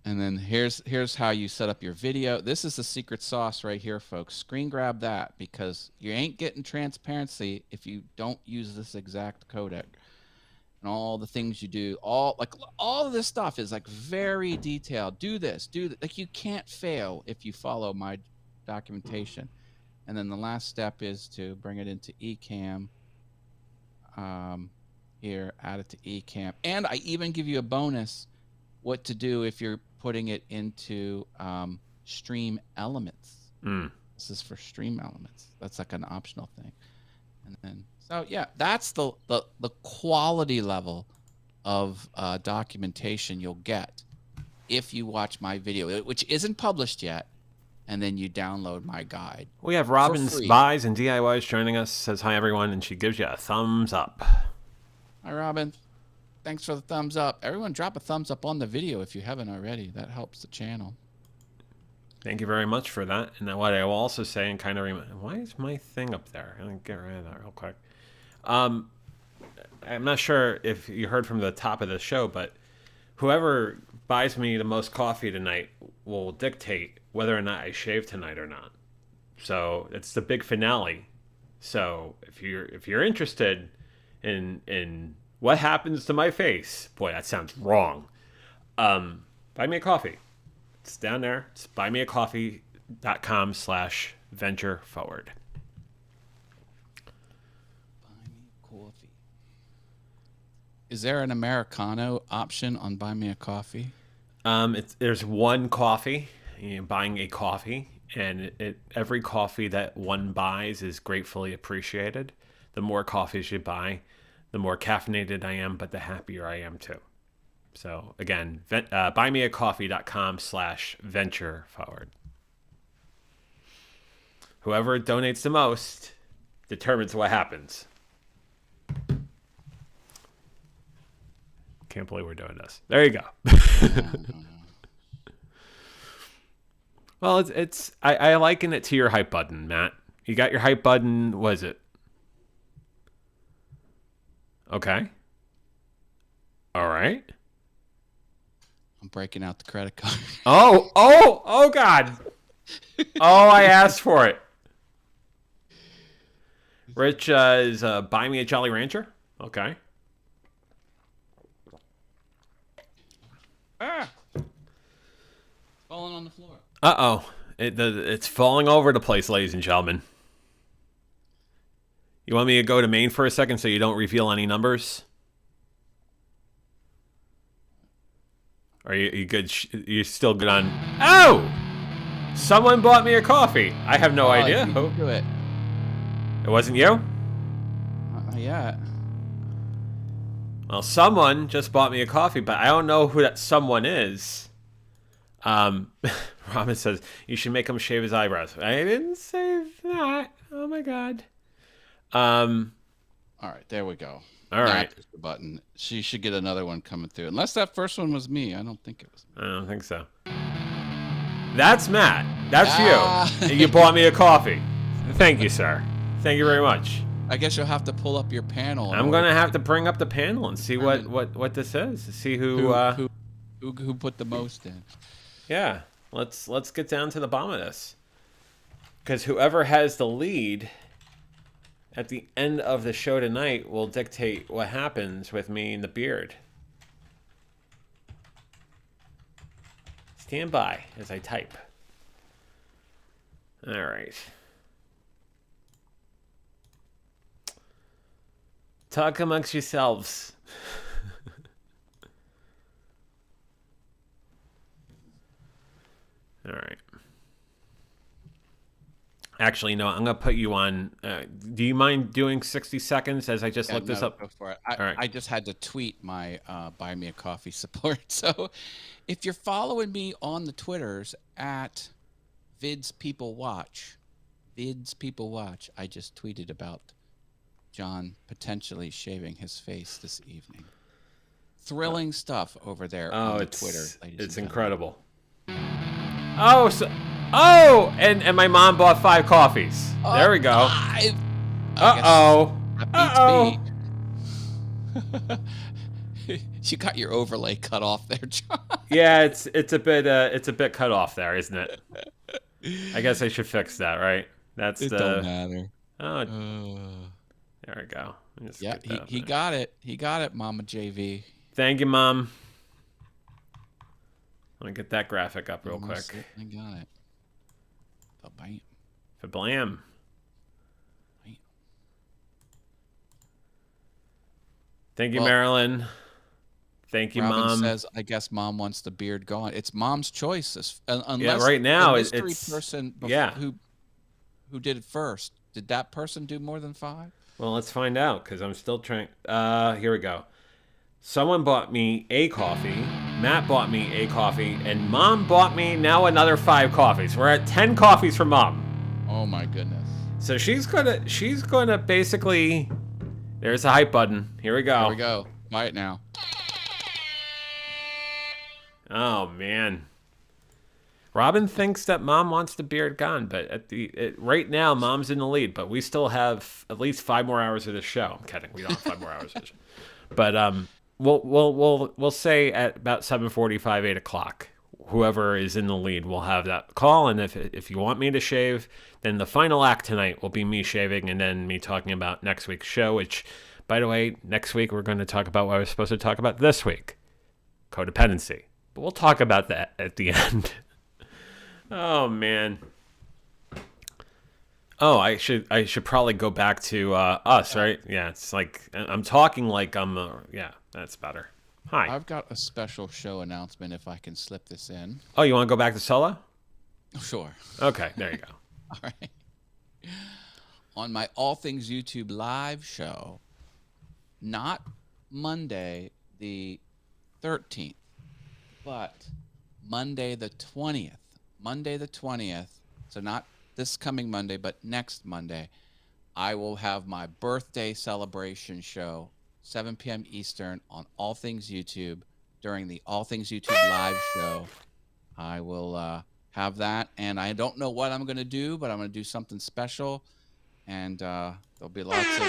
And then here's how you set up your video. This is the secret sauce right here, folks. Screen grab that, because you ain't getting transparency if you don't use this exact codec. And all the things you do, all of this stuff is like very detailed. Do this, do that. Like, you can't fail if you follow my documentation. And then the last step is to bring it into Ecamm. Here, add it to Ecamm. And I even give you a bonus what to do if you're putting it into Stream Elements. This is for Stream Elements. That's like an optional thing. And then, so yeah, that's the quality level of documentation you'll get if you watch my video, which isn't published yet, and then you download my guide. We have Robin's Buys and DIYs joining us. Says hi everyone, and she gives you a thumbs up. Hi Robin, thanks for the thumbs up. Everyone, drop a thumbs up on the video if you haven't already. That helps the channel. Thank you very much for that. And what I will also say, and kind of remind, why is my thing up there? I'm gonna get rid of that real quick. I'm not sure if you heard from the top of the show, but whoever buys me the most coffee tonight will dictate whether or not I shave tonight or not. So it's the big finale. So if you're interested in what happens to my face, boy, that sounds wrong. Buy me a coffee. It's down there. It's buymeacoffee.com/venture-forward. Buy me coffee. Is there an Americano option on Buy Me a Coffee? There's one coffee. You're buying a coffee, and every coffee that one buys is gratefully appreciated. The more coffees you buy, the more caffeinated I am, but the happier I am too. So again, buymeacoffee.com/venture-forward. Whoever donates the most determines what happens. Can't believe we're doing this. There you go. Well, I liken it to your hype button, Matt. You got your hype button. What is it? Okay. All right. I'm breaking out the credit card. Oh, God. Oh, I asked for it. Rich is Buy Me a Jolly Rancher. Okay. Ah! It's falling on the floor. Uh-oh. It's falling over the place, ladies and gentlemen. You want me to go to Maine for a second so you don't reveal any numbers? Are you good? You still good on? Oh! Someone bought me a coffee. I have no idea who. Do it. It wasn't you? Not yet. Well, someone just bought me a coffee, but I don't know who that someone is. Robin says, you should make him shave his eyebrows. I didn't say that. Oh, my God. All right, there we go. All right. There's the button. She should get another one coming through. Unless that first one was me. I don't think it was me. I don't think so. That's Matt. That's you. You bought me a coffee. Thank you, sir. Thank you very much. I guess you'll have to pull up your panel. I'm going to have to bring up the panel and see what this is. See who put the most in. Yeah. Let's get down to the bottom of this. Because whoever has the lead at the end of the show tonight will dictate what happens with me and the beard. Stand by as I type. All right. Talk amongst yourselves. All right. Actually, no, I'm going to put you on. Do you mind doing 60 seconds as I just look this up? Go for it. All right. I just had to tweet my Buy Me a Coffee support. So if you're following me on the Twitters at VidsPeopleWatch, I just tweeted about John potentially shaving his face this evening. Thrilling stuff over there on the Twitter, ladies and it's gentlemen. incredible. Oh, so Oh, and my mom bought 5 coffees. There we go. 5. Uh-oh. That beats Uh-oh. me. You got your overlay cut off there, John. Yeah, it's a bit cut off there, isn't it? I guess I should fix that, right? That's It don't matter. Oh, there we go. Yeah, he got it. He got it, Mama JV. Thank you, Mom. Let me get that graphic up real quick. I got it. Bam. Fa-blam. Thank you, Marilyn. Thank you, Robin Mom. says, I guess Mom wants the beard gone. It's Mom's choice. Unless yeah, right now the mystery it's person who did it first. Did that person do more than 5? Well, let's find out because I'm still trying. Here we go. Someone bought me a coffee. Matt bought me a coffee, and Mom bought me now another 5 coffees. We're at 10 coffees from Mom. Oh my goodness! So she's gonna basically. There's the hype button. Here we go. Here we go. Buy it now. Oh man. Robin thinks that Mom wants the beard gone, but right now Mom's in the lead. But we still have at least 5 more hours of this show. I'm kidding. We don't have 5 more hours of this show. But we'll say at about 7:45, 8 o'clock, whoever is in the lead will have that call. And if you want me to shave, then the final act tonight will be me shaving and then me talking about next week's show. Which, by the way, next week we're going to talk about what I was supposed to talk about this week, codependency. But we'll talk about that at the end. Oh man. Oh, I should probably go back to us, right? Yeah, it's like I'm talking like I'm. Yeah, that's better. Hi. I've got a special show announcement if I can slip this in. Oh, you want to go back to solo? Sure. Okay, there you go. All right. On my All Things YouTube live show, not Monday the 13th, but Monday the 20th. Monday the 20th. So not this coming Monday, but next Monday, I will have my birthday celebration show, 7 p.m. Eastern on All Things YouTube during the All Things YouTube live show. I will have that, and I don't know what I'm going to do, but I'm going to do something special, and there'll be lots of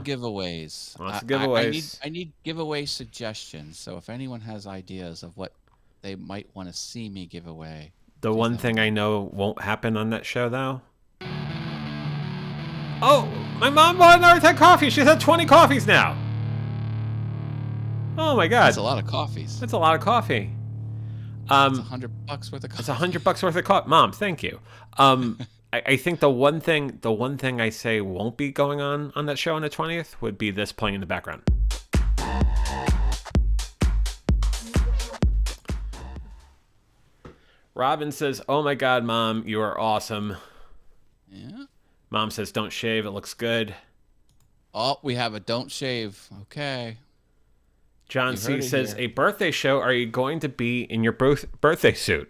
giveaways. Lots of giveaways. I need giveaway suggestions, so if anyone has ideas of what they might want to see me give away. The one thing I know won't happen on that show, though. Oh, my mom bought another 10 coffees. She's had 20 coffees now. Oh my God. That's a lot of coffees. That's a lot of coffee. That's $100 worth of coffee. It's $100 worth of coffee. Mom, thank you. I think the one thing I say won't be going on that show on the 20th would be this playing in the background. Robin says, "Oh my God, Mom, you are awesome." Yeah. Mom says, "Don't shave. It looks good." Oh, we have a don't shave. Okay. John C says, "A birthday show. Are you going to be in your birthday suit?"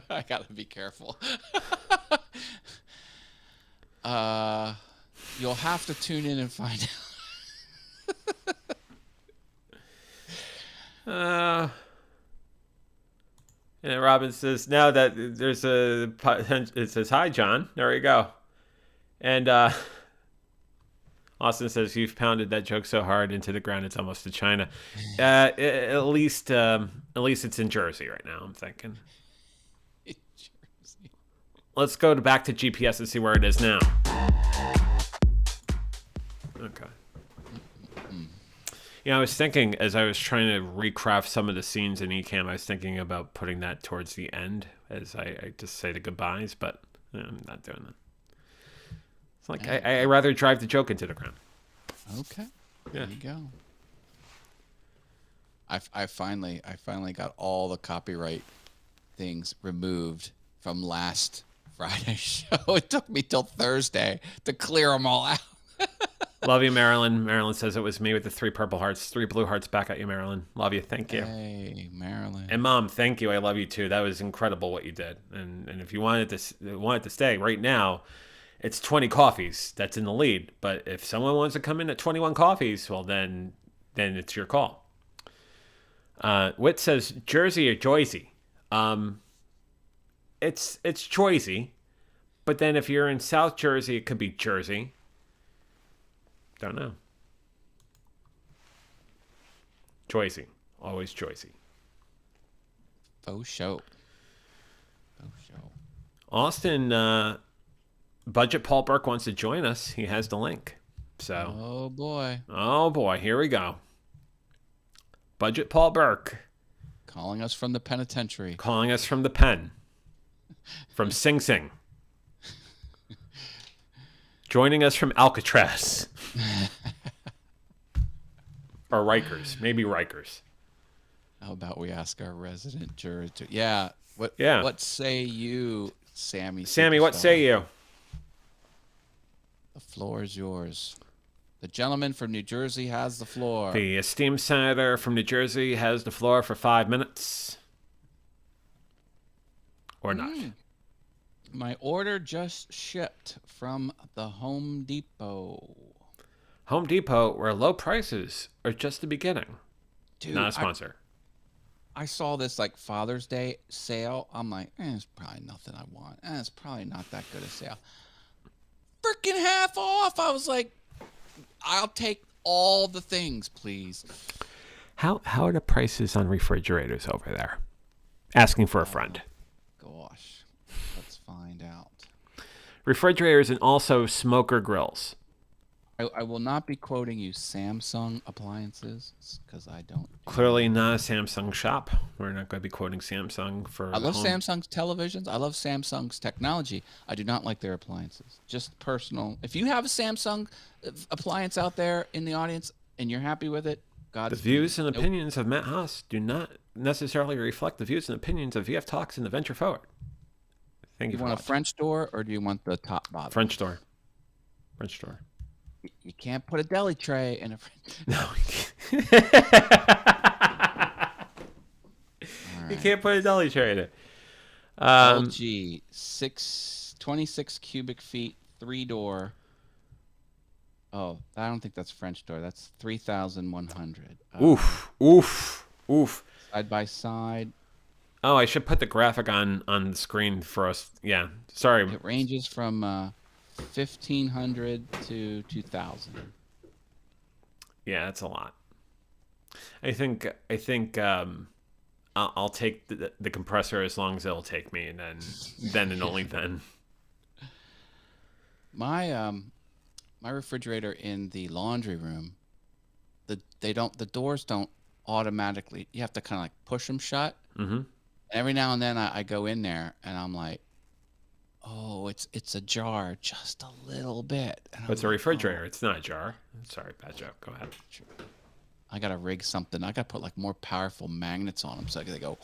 I gotta be careful. You'll have to tune in and find out. And Robin says, "Now that there's it says, hi, John. There you go." And Austin says, "You've pounded that joke so hard into the ground, it's almost to China." At least it's in Jersey right now, I'm thinking. Jersey. Let's go back to GPS and see where it is now. Okay. You know, I was thinking as I was trying to recraft some of the scenes in Ecamm, I was thinking about putting that towards the end as I just say the goodbyes, but I'm not doing that. It's like I rather drive the joke into the ground. Okay. There you go. I finally got all the copyright things removed from last Friday's show. It took me till Thursday to clear them all out. Love you, Marilyn. Marilyn says it was me with the 3 purple hearts, 3 blue hearts back at you, Marilyn. Love you. Thank you. Hey, Marilyn. And Mom, thank you. I love you too. That was incredible what you did. And if you wanted to stay right now, it's 20 coffees that's in the lead. But if someone wants to come in at 21 coffees, well then then it's your call. Whit says Jersey or Joyzy. It's Joyzy, but then if you're in South Jersey, it could be Jersey. Don't know. Joyzy, always Joyzy. Faux show. Faux show. Austin, Budget Paul Burke wants to join us. He has the link. So. Oh boy, here we go. Budget Paul Burke. Calling us from the penitentiary. Calling us from the pen. From Sing Sing. Joining us from Alcatraz. Or Rikers. Maybe Rikers. How about we ask our resident juror to... Yeah. What say you, Sammy? Sammy, what say you? The floor is yours. The gentleman from New Jersey has the floor. The esteemed senator from New Jersey has the floor for 5 minutes. Or not. My order just shipped from the Home Depot. Home Depot, where low prices are just the beginning. Dude, not a sponsor. I saw this like Father's Day sale. I'm like, it's probably nothing I want. It's probably not that good a sale. Freaking half off. I was like, I'll take all the things, please. How are the prices on refrigerators over there? Asking for a friend. Gosh, let's find out. Refrigerators and also smoker grills. I will not be quoting you Samsung appliances because I don't. Clearly not a Samsung shop. We're not going to be quoting Samsung for. I love Samsung's televisions. I love Samsung's technology. I do not like their appliances. Just personal. If you have a Samsung appliance out there in the audience and you're happy with it, The views and opinions of Matt Haas do not necessarily reflect the views and opinions of VF Talks and the Venture Forward. Thank you. You want a French door or do you want the top bottom? French door. French door. You can't put a deli tray in a. No. You can't put a deli tray in it. LG 26 cubic feet, 3-door. Oh, I don't think that's French door. That's 3,100. Oof. Side by side. Oh, I should put the graphic on the screen for us. Yeah, sorry. It ranges from 1,500 to 2,000. Yeah, that's a lot. I think I'll take the compressor as long as it'll take me, and then and only then. My refrigerator in the laundry room, the doors don't automatically. You have to kind of like push them shut. Mm-hmm. Every now and then I go in there and I'm like, oh, it's ajar just a little bit. But it's a refrigerator. It's not a jar. Sorry, bad joke. Go ahead. I gotta rig something. I gotta put like more powerful magnets on them so they go.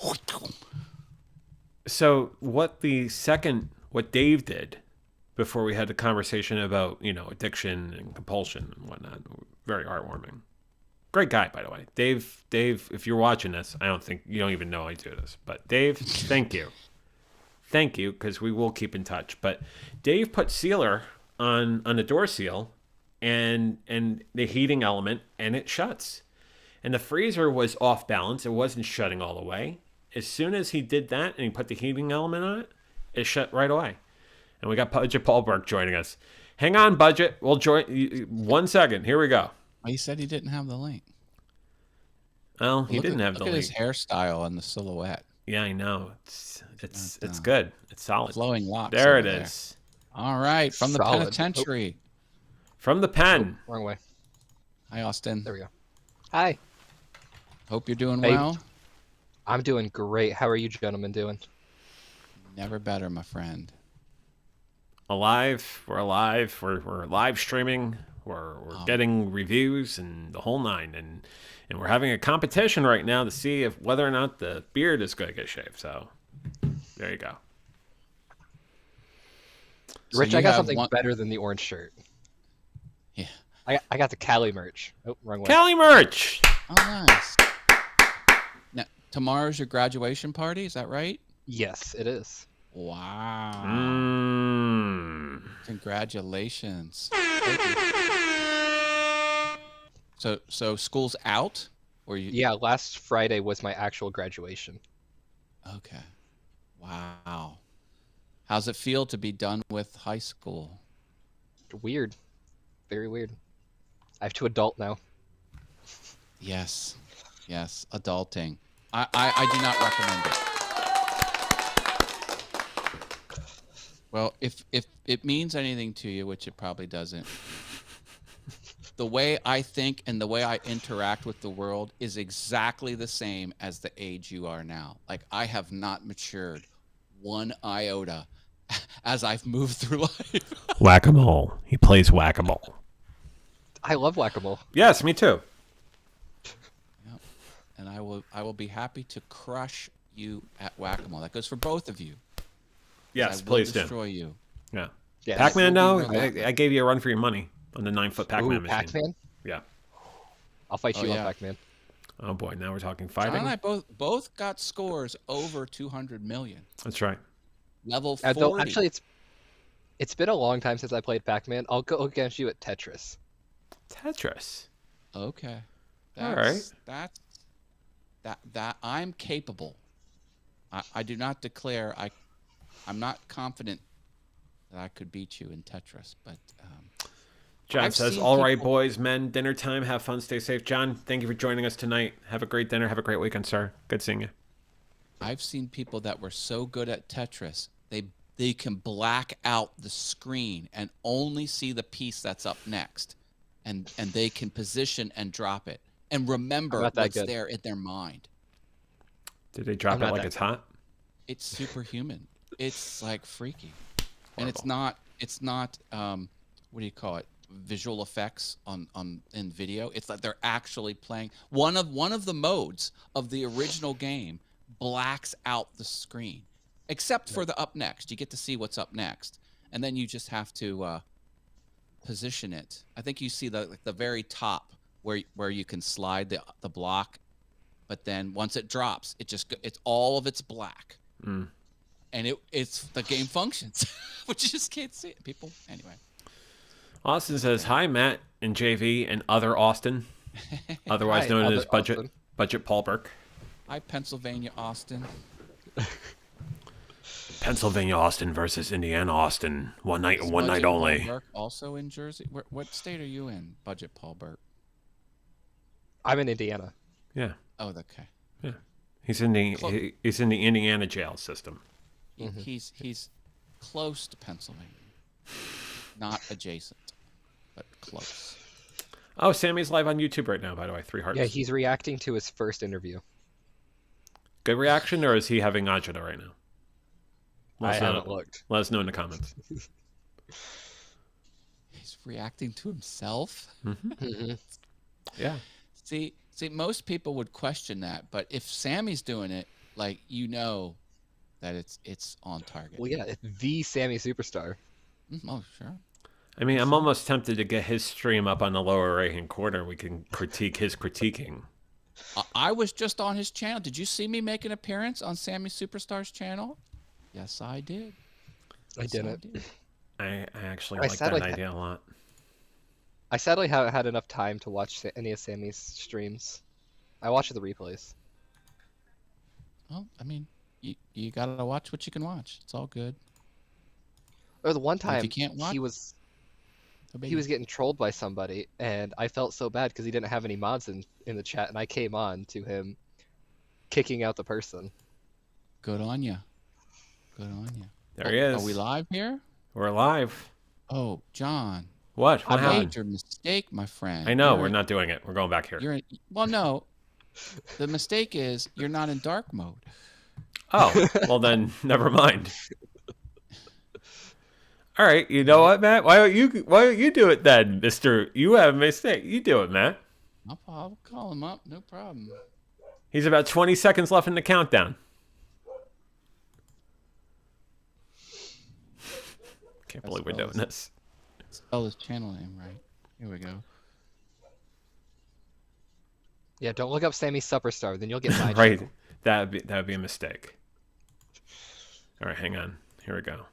So what Dave did before we had the conversation about addiction and compulsion and whatnot, very heartwarming. Great guy, by the way. Dave, if you're watching this, I don't think you don't even know I do this. But Dave, thank you. Thank you, because we will keep in touch. But Dave put sealer on the door seal and the heating element, and it shuts. And the freezer was off balance. It wasn't shutting all the way. As soon as he did that and he put the heating element on it, it shut right away. And we got Budget Paul Burke joining us. Hang on, Budget. We'll join. 1 second. Here we go. He said he didn't have the link. Well, he didn't have the link. Look at his hairstyle and the silhouette. Yeah, I know. It's good. It's solid. Flowing locks. There it is. All right, from the penitentiary. From the pen. Wrong way. Hi, Austin. There we go. Hi. Hope you're doing well. I'm doing great. How are you gentlemen doing? Never better, my friend. Alive. We're alive. We're live streaming. We're getting reviews and the whole nine. And we're having a competition right now to see whether or not the beard is going to get shaved. So there you go. Rich, I got something better than the orange shirt. Yeah. I got the Cali merch. Oh, wrong way. Cali merch. Oh, nice. Now, tomorrow's your graduation party. Is that right? Yes, it is. Wow. Congratulations. So school's out, or you? Yeah, last Friday was my actual graduation. Okay. Wow. How's it feel to be done with high school? Weird. Very weird. I have to adult now. Yes. Yes. Adulting. I do not recommend it. Well, if it means anything to you, which it probably doesn't, the way I think and the way I interact with the world is exactly the same as the age you are now. Like, I have not matured one iota as I've moved through life. Whack-a-mole. He plays whack-a-mole. I love whack-a-mole. Yes, me too. Yep. And I will be happy to crush you at whack-a-mole. That goes for both of you. Yes, I will please do. destroy you. Yeah. Yeah. Pac-Man, will no? be relentless. I gave you a run for your money on the 9-foot Pac-Man Ooh, machine. Pac-Man? Yeah. I'll fight Oh, you yeah. on Pac-Man. Oh, boy. Now we're talking John fighting. and I both got scores over 200 million. That's right. Level 40. Though, actually, it's been a long time since I played Pac-Man. I'll go against you at Tetris. Tetris. Okay. All right. That I'm capable. I do not declare I'm not confident that I could beat you in Tetris, but John I've says, seen all right, people- boys, men, dinner time. Have fun. Stay safe. John, thank you for joining us tonight. Have a great dinner. Have a great weekend, sir. Good seeing you. I've seen people that were so good at Tetris, they can black out the screen and only see the piece that's up next. And they can position and drop it and remember I'm not that what's good. there in their mind. Did they drop I'm it not like that it's hot? It's superhuman. It's like freaky. And it's not what do you call it? Visual effects on in video. It's like they're actually playing one of the modes of the original game blacks out the screen, except for the up next. You get to see what's up next, and then you just have to position it. I think you see the very top where you can slide the block, but then once it drops, it's all of it's black, and it's the game functions, but you just can't see it. People anyway. Austin says, hi, Matt and JV and other Austin, otherwise Hi, known other as Austin. Budget Paul Burke. Hi, Pennsylvania, Austin. Pennsylvania Austin versus Indiana Austin. One night and one Budget night Paul only. Burke also in Jersey. What state are you in, Budget Paul Burke? I'm in Indiana. Yeah, Oh, okay. yeah. He's in the Indiana jail system. He's close to Pennsylvania, not adjacent, but close. Oh, Sammy's live on YouTube right now, by the way. 3 hearts. Yeah, he's reacting to his first interview. Good reaction, or is he having agita right now? I haven't looked. Let us know in the comments. He's reacting to himself. Yeah. See, most people would question that, but if Sammy's doing it, like that it's on target. Well, yeah, it's the Sammy Superstar. Oh, sure. I mean, I'm almost tempted to get his stream up on the lower right-hand corner. We can critique his critiquing. I was just on his channel. Did you see me make an appearance on Sammy Superstar's channel? Yes, I did. I didn't. I actually I like said that like idea a lot. I sadly haven't had enough time to watch any of Sammy's streams. I watch the replays. Well, I mean, you gotta watch what you can watch. It's all good. Or the one And time if you can't watch, he was so he was getting trolled by somebody, and I felt so bad because he didn't have any mods in the chat, and I came on to him kicking out the person. good on you. Good on you. There he is. Are we live here? We're live. Oh, John, What? I What happened? made your mistake, my friend. I know. You're We're in- not doing it. We're going back here. You're in, well, no. The mistake is you're not in dark mode. Oh, well then, never mind. All right. You know what, Matt? Why don't you do it then, Mister? You have a mistake. You do it, Matt. I'll call him up. No problem. He's about 20 seconds left in the countdown. Can't believe we're doing this. Spell his channel name right. Here we go. Yeah, don't look up Sammy Superstar, then you'll get my Right. channel. That'd be a mistake. All right, hang on. Here we go.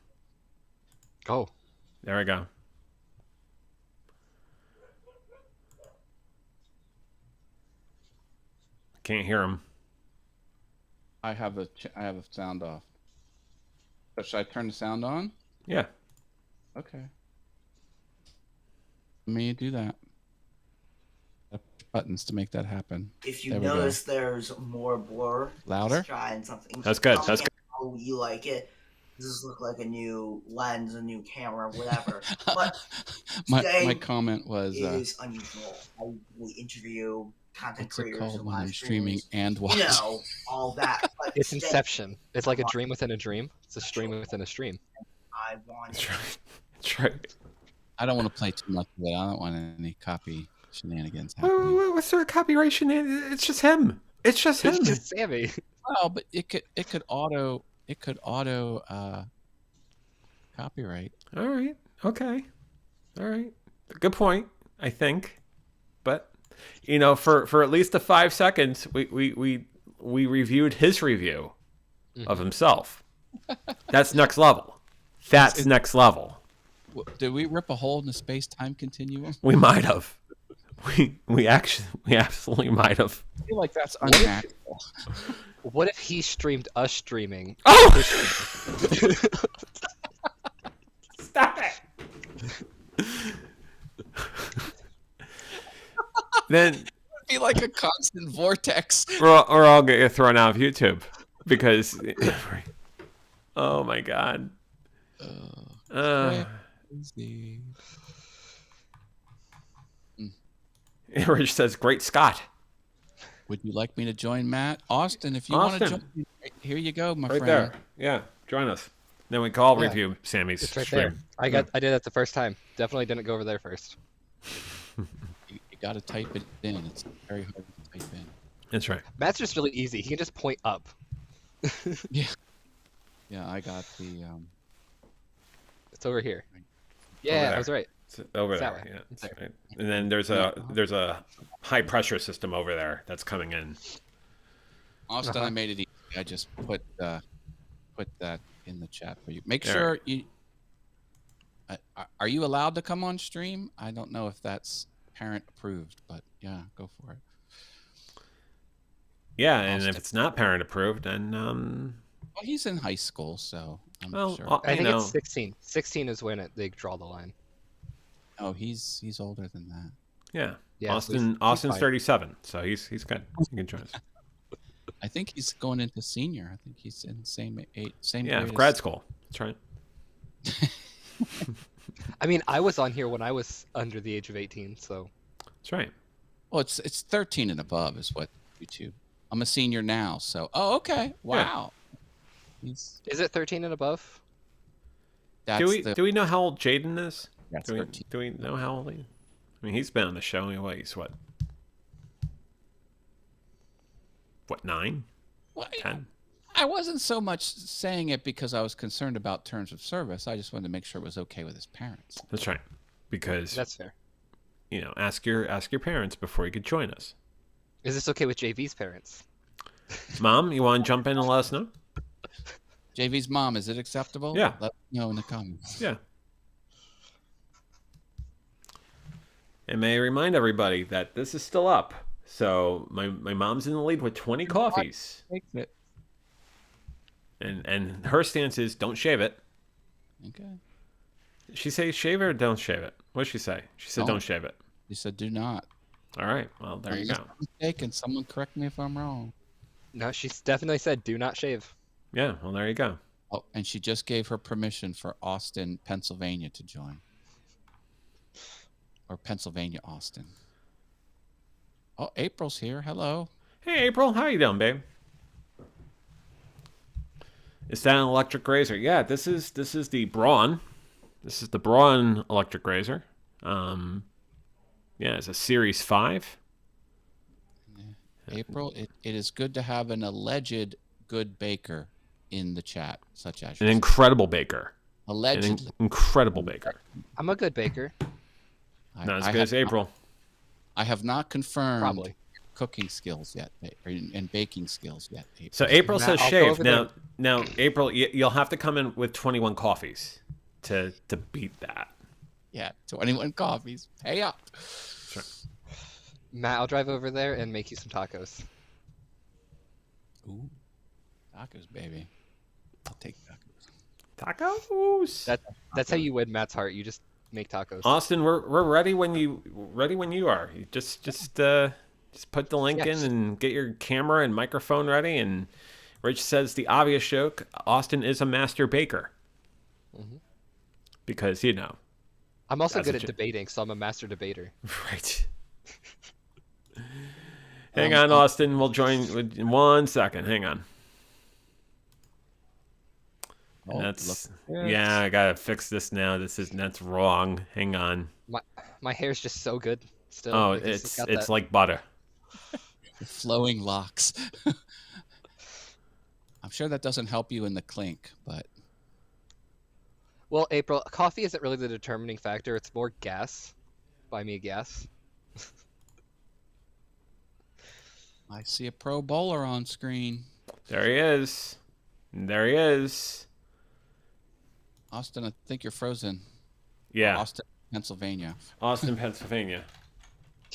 Go. There we go. Can't hear him. I have a sound off. So should I turn the sound on? Yeah. Okay. Let me do that. I push buttons to make that happen. If you There we go. notice there's more blur, Louder? just trying something. That's good. Tell That's me how you like it. Does this look like a new lens, a new camera, whatever? But my today comment was, is unusual. I will interview content what's it creators called and when I'm live streaming streamers, and watching? you know, all that. But It's today Inception. It's like a dream within a dream. It's a stream within a stream. I wanted That's right. That's right. I don't want to play too much of it. I don't want any copy shenanigans happening. What sort of copyright shenanigans? It's just him. It's just him. It's just Sammy. Well, but it could auto copyright. All right. Okay. All right. Good point, I think. But you know, for at least the 5 seconds, we reviewed his review of himself. That's next level. That's next level. Did we rip a hole in the space-time continuum? We might have. We absolutely might have. I feel like that's unnatural. What if he streamed us streaming? Oh! Stop it. Then It'd be like a constant vortex. or I'll get you thrown out of YouTube because oh my god. Crazy. Rich says, "Great Scott." Would you like me to join Matt? Austin, if you want to Austin. join me, here you go, my Right friend. there. Yeah, join us. Then we can all Yeah. review Sammy's It's right stream. there. I did that the first time. Definitely didn't go over there first. You got to type it in. It's very hard to type in. That's right. Matt's just really easy. He can just point up. Yeah, I got the. It's over here. Yeah, there. I was right. It's over It's that there. way. Yeah. It's there. Right. And then there's a high pressure system over there that's coming in. Austin, Uh-huh. I made it easy. I just put that in the chat for you. Make There. sure you. Are you allowed to come on stream? I don't know if that's parent approved, but yeah, go for it. Yeah, and Austin. if it's not parent approved, then Well, he's in high school, so I'm well, sure. I you think know, it's 16. 16 is when they draw the line. Oh, he's older than that. yeah. Yeah, Austin's fine. 37, so he's good. He can join us. I think he's going into senior. I think he's in same Yeah, grade grad as- school. That's right. I mean, I was on here when I was under the age of 18, so That's right. Well, it's 13 and above is what YouTube. I'm a senior now, so okay. Wow. He's is it 13 and above? that's Do we know how old Jaden is? that's Do we, 13. do we know how old he is? I mean, he's been on the show. He's what, 9? Well, 10? I wasn't so much saying it because I was concerned about terms of service. I just wanted to make sure it was okay with his parents. That's right. Because That's fair. you know, ask your parents before you could join us. Is this okay with JV's parents? Mom, you want to jump in and let us know? JV's mom, is it acceptable? Yeah. Let me know in the comments. Yeah. And may I remind everybody that this is still up. So my mom's in the lead with 20 coffees. Takes it. And her stance is don't shave it. Okay. She say shave it or don't shave it? What did she say? She said Don't. don't shave it. He said, "Do not." All right. Well, there you go. Mistaken. Someone correct me if I'm wrong. No, she's definitely said do not shave. Yeah. Well, there you go. Oh, and she just gave her permission for Austin, Pennsylvania to join. Or Pennsylvania, Austin. Oh, April's here. Hello. Hey, April. How you doing, babe? Is that an electric razor? Yeah. This is the Braun. This is the Braun electric razor. Yeah, it's a Series 5. April, it is good to have an alleged good baker in the chat, such as An yourself. incredible baker. An Allegedly. incredible baker. I'm a good baker. Not as I good as have not- April. I have not confirmed Probably. cooking skills yet, and baking skills yet. April. So April Matt, says I'll go shave. over Now, April, you'll have to come in with 21 coffees to beat that. Yeah, 21 coffees. Pay up. Matt, I'll drive over there and make you some tacos. Ooh, tacos, baby. I'll take tacos. Tacos. That's how you win Matt's heart. You just make tacos. Austin, we're ready when you are. You just put the link in Yes. and get your camera and microphone ready. And Rich says the obvious joke: Austin is a master baker. Mhm. Because I'm also That's good a at joke. debating, so I'm a master debater. right. Hang on, Austin. We'll join in 1 second. Hang on. Oh, That's look. yeah. I gotta fix this now. That's wrong. Hang on. My hair's just so good still. Oh, because it's got it's that. like butter. Flowing locks. I'm sure that doesn't help you in the clink, but Well, April, coffee isn't really the determining factor. It's more gas. Buy me a gas. I see a pro bowler on screen. There he is. There he is. Austin, I think you're frozen. Yeah, Austin, Pennsylvania. Austin, Pennsylvania.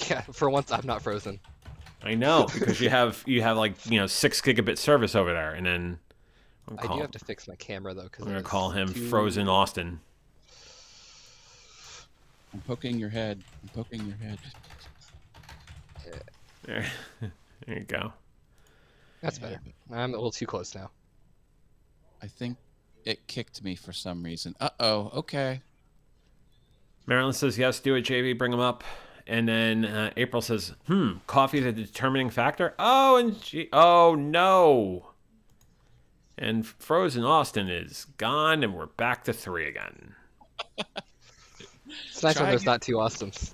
Yeah, for once I'm not frozen. I know because you have like 6 gigabit service over there, and then I do have to fix my camera though, because I'm gonna call him Frozen Austin. I'm poking your head. I'm poking your head. There, there you go. That's better. I'm a little too close now. I think it kicked me for some reason. Uh-oh. Okay. Marilyn says yes, do it, JB, bring him up. And then April says, coffee is a determining factor. Oh no. And Frozen Austin is gone, and we're back to 3 again. It's nice Try when there's again. not two Austins.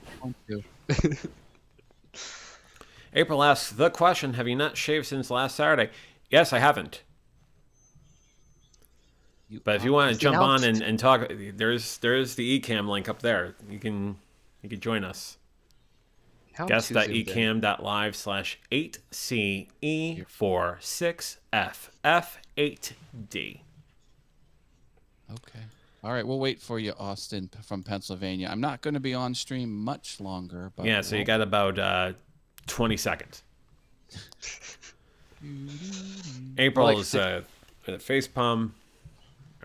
April asks the question: have you not shaved since last Saturday? Yes, I haven't. But if you want to It's jump on announced. and talk, there's the eCam link up there. You can join us. How I'm too zoomed in. Guest.ecam.live/8CE46FF8D. Okay. All right. We'll wait for you, Austin from Pennsylvania. I'm not going to be on stream much longer, but Yeah, so you got about 20 seconds. April Like is with a face palm.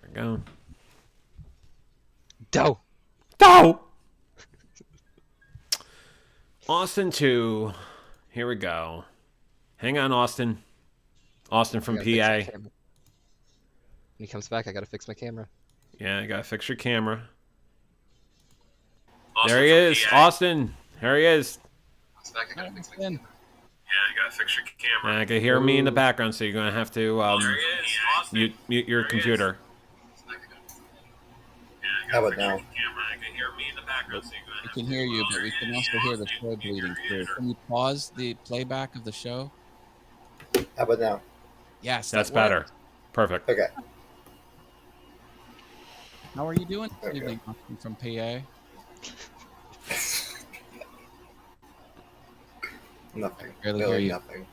There we go. Dough. Go! Austin 2. Here we go. Hang on, Austin. Austin from I gotta fix my PA. camera. When he comes back, I gotta fix my camera. Yeah, you gotta fix your camera. There he is. Austin. There he is. Austin. Yeah, you gotta fix your camera. I can hear me in the background, so you're gonna have to mute your computer. How about now? We can hear you, but we can also hear the show bleeding through. Can you pause the playback of the show? How about now? Yes, That's that better. worked. Perfect. Okay. How are you doing this Okay. evening, Austin from PA? Nothing. Barely hear Really you. nothing. How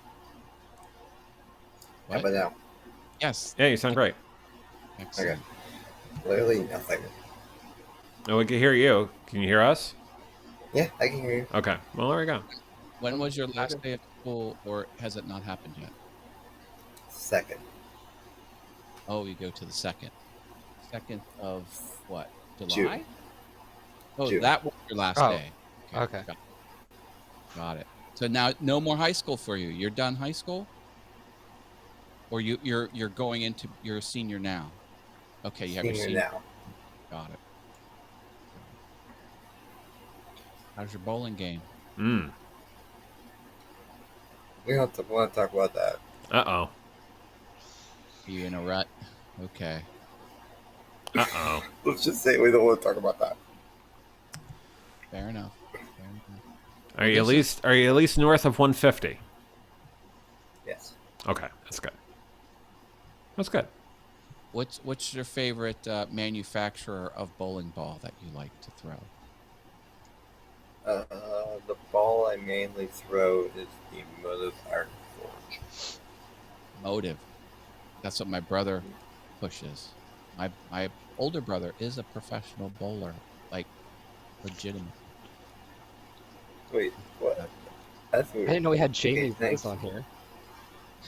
What? about now? Yes. Yeah, you sound great. Excellent. Literally nothing. Oh, we can hear you. Can you hear us? Yeah, I can hear you. Okay. Well, there we go. When was your last day of school, or has it not happened yet? Second. Oh, you go to the second. Second of what? July? June. Oh, June. that was your last Oh, day. okay. Got it. So now no more high school for you. You're done high school? Or you're going into you're a senior now. Okay, you have your Senior senior. now. Got it. How's your bowling game? We don't want to talk about that. Uh-oh. Are you in a rut? Okay. Uh-oh. Let's just say we don't want to talk about that. Fair enough. Fair enough. Are you at least north of 150? Yes. Okay, that's good. That's good. What's your favorite manufacturer of bowling ball that you like to throw? The ball I mainly throw is the Motive Iron Forge. Motive. That's what my brother pushes. My older brother is a professional bowler, like legitimate. Wait, what? That's weird. I didn't know we had Jamie Okay, thanks. Rose on here.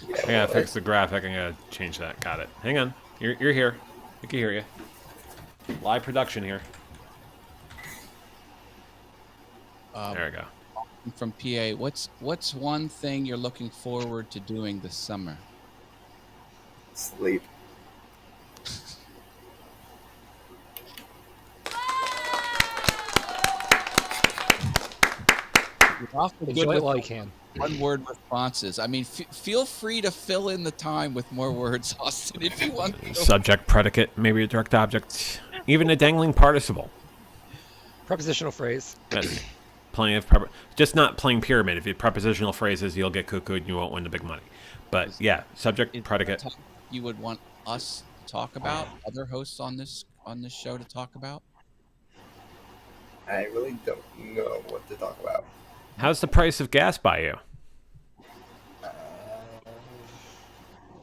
Yeah, I gotta fix the graphic. I gotta change that. Got it. Hang on. You're here. I can hear you. Live production here. There we go. From PA, what's one thing you're looking forward to doing this summer? sleep. You're awfully good Enjoy it with while you can. one-word responses. I mean, feel free to fill in the time with more words, Austin, if you want to. Subject, predicate, maybe a direct object, even a dangling participle. Prepositional phrase. Yes. Plenty of just not playing pyramid. If you prepositional phrases, you'll get cuckooed and you won't win the big money. But yeah, subject, Is there a predicate. topic you would want us to talk about? Other hosts on this show to talk about? I really don't know what to talk about. How's the price of gas by you?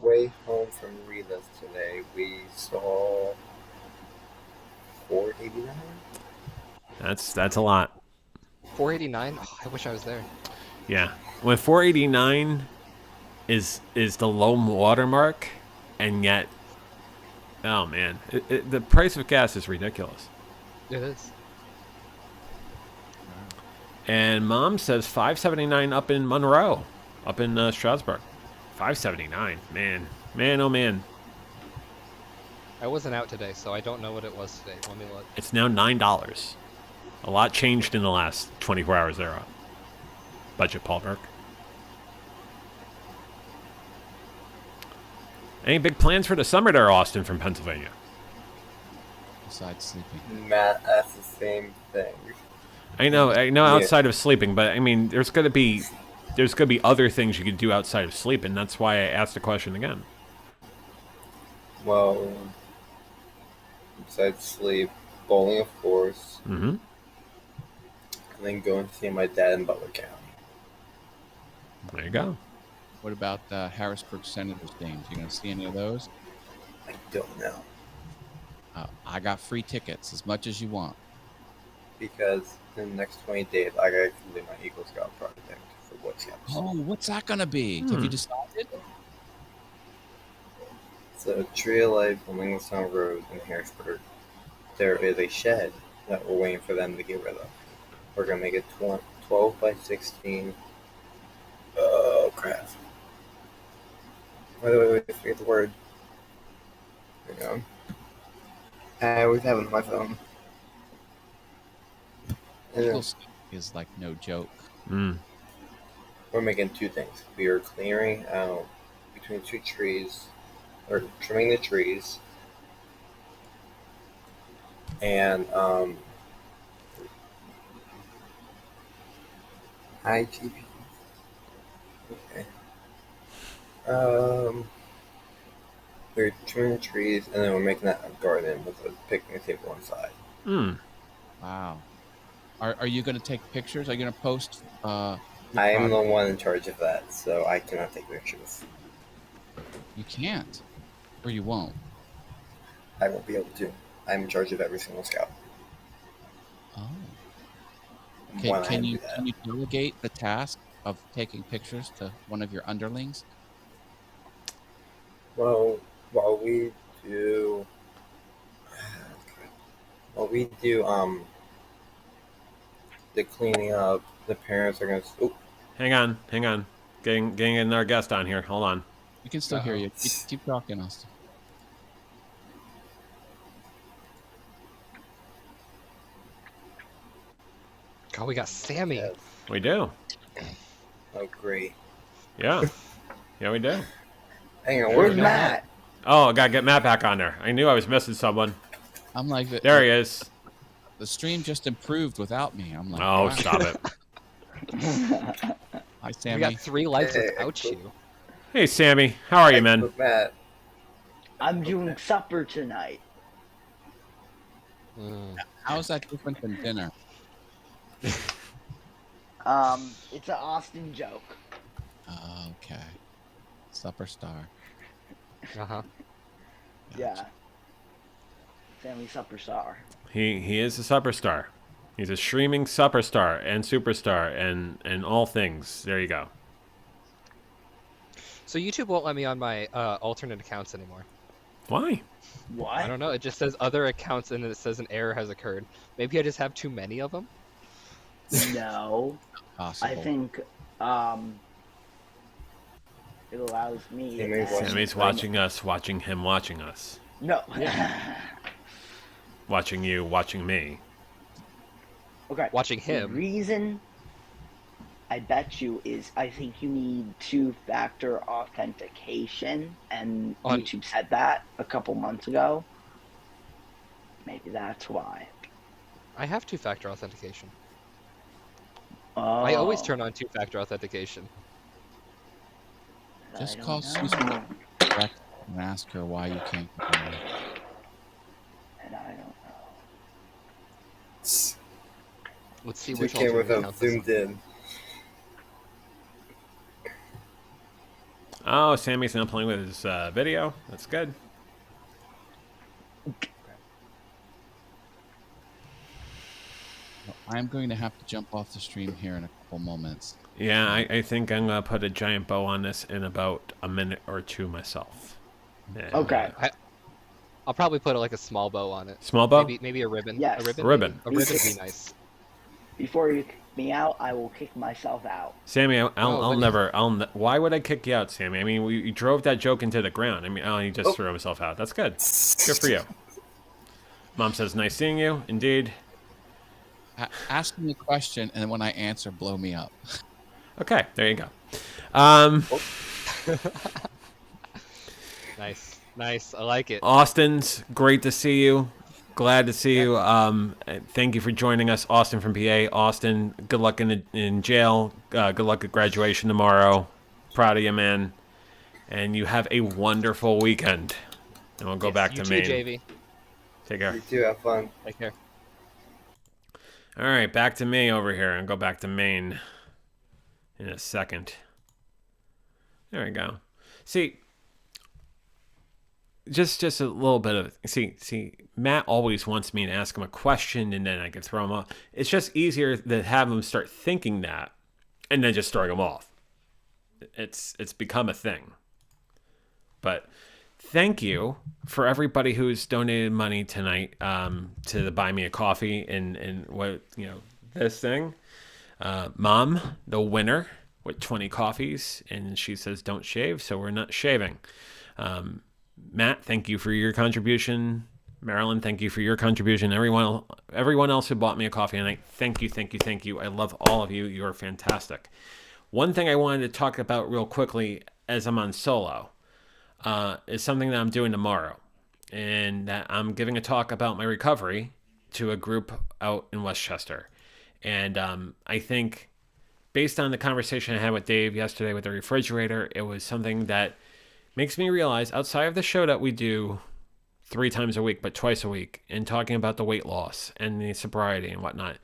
Way home from Relis today, we saw $4.89. That's a lot. 489. Oh, I wish I was there. Yeah. When 489 is the low watermark, and yet, oh man, the price of gas is ridiculous. It is. And Mom says $5.79 up in Monroe, up in Strasbourg. $5.79, man, oh man. I wasn't out today, so I don't know what it was today. Let me look. It's now $9. A lot changed in the last 24 hours there. Budget, Paul Burke. Any big plans for the summer there, Austin, from Pennsylvania? Besides sleeping. Matt asked the same thing. I know Yeah. outside of sleeping, but I mean, there's gonna be other things you could do outside of sleeping. That's why I asked the question again. Well, besides sleep, bowling, of course, Mm-hmm. and then going to see my dad in Butler County. There you go. What about Harrisburg Senators games? You going to see any of those? I don't know, I got free tickets, as much as you want. because in the next 20 days, I gotta complete my Eagle Scout project for Boy Scouts. Oh, what's that going to be? Have you decided? So, Tree of Life on Englishtown Road in Harrisburg, there is a shed that we're waiting for them to get rid of. We're gonna make it 12 by 16. Oh crap! Wait, I forget the word. Hang on. I always have it on my phone. And Eagle then Scout is like no joke. we're making two things. We are clearing out between two trees, or trimming the trees, and IGP. Okay. We're trimming the trees, and then we're making that a garden with a picnic table inside. Wow. Are you going to take pictures? Are you going to post? Your I am the product? one in charge of that, so I cannot take pictures. You can't, or you won't. I won't be able to. I'm in charge of every single scout. Oh. When I Can do you that. can you delegate the task of taking pictures to one of your underlings? Well, while we do, the cleaning up, the parents are gonna. Oh, Hang on. Getting another guest on here. Hold on. We can still hear you. Keep talking, Austin. God, we got Sammy. yes. We do. Oh, great. Yeah. Yeah, we do. Hang on, Where's Matt? Oh, I gotta get Matt back on there. I knew I was missing someone. I'm like, There he is. The stream just improved without me. I'm like, Oh, wow. stop it. Hi, We Sammy. got 3 lives Hey, without you. Hey, Sammy. How are you, man? With Matt. I'm doing supper tonight. How's that different than dinner? It's an Austin joke. Okay. Supper star. Uh-huh. Yeah. Family supper star. He is a superstar. He's a streaming superstar and superstar and all things. There you go. So YouTube won't let me on my alternate accounts anymore. Why? What? I don't know. It just says other accounts and it says an error has occurred. Maybe I just have too many of them. No. Possible. I think it allows me to Sammy's add- Sammy's watching us, watching him, watching us. No. Watching you, watching me. Okay. Watching The him. reason I bet you is I think you need two-factor authentication, and On- YouTube said that a couple months ago. Maybe that's why. I have two-factor authentication. Oh, I always turn on two-factor authentication. I Just don't call know. Susan direct and ask her why you can't get in. And I don't know. Let's see You which came alternate without account this zoomed is. in. Oh, Sammy's now playing with his video. That's good. I'm going to have to jump off the stream here in a couple moments. Yeah, I think I'm going to put a giant bow on this in about a minute or two myself. And, Okay. I'll probably put like a small bow on it. Small bow? Maybe a ribbon. Yes. A ribbon. A ribbon. Maybe. A ribbon would be nice. Before you kick me out, I will kick myself out. Sammy, I'll but- never. Why would I kick you out, Sammy? I mean, you drove that joke into the ground. I mean, he just threw himself out. That's good. Good for you. Mom says, "Nice seeing you." Indeed. Ask me a question, and then when I answer, blow me up. Okay, there you go. Nice. Nice. I like it. Austin's great to see you. Glad to see you. Thank you for joining us, Austin from PA. Austin, good luck in jail. Good luck at graduation tomorrow. Proud of you, man. And you have a wonderful weekend. And we'll go back you to too, Maine. JV. Take care. You too, have fun. Take care. All right, back to me over here, and go back to Maine in a second. There we go. See, just a little bit of see. Matt always wants me to ask him a question, and then I can throw him off. It's just easier to have him start thinking that, and then just throwing him off. It's become a thing. But thank you for everybody who's donated money tonight to the Buy Me a Coffee and what this thing. Mom, the winner with 20 coffees, and she says don't shave, so we're not shaving. Matt, thank you for your contribution. Marilyn, thank you for your contribution. Everyone else who bought me a coffee tonight, thank you. I love all of you. You're fantastic. One thing I wanted to talk about real quickly as I'm on solo is something that I'm doing tomorrow, and that I'm giving a talk about my recovery to a group out in Westchester. And I think based on the conversation I had with Dave yesterday with the refrigerator, it was something that makes me realize outside of the show that we do 3 times a week, but twice a week, and talking about the weight loss and the sobriety and whatnot,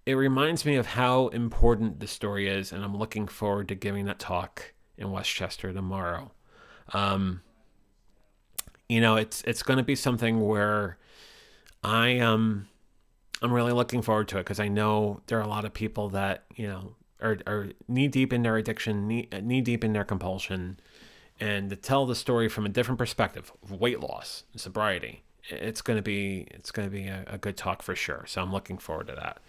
it reminds me of how important the story is, and I'm looking forward to giving that talk in Westchester tomorrow. It's going to be something where I'm really looking forward to it, because I know there are a lot of people that are knee deep in their addiction, knee deep in their compulsion, and to tell the story from a different perspective of weight loss and sobriety, it's going to be a good talk for sure. So I'm looking forward to that.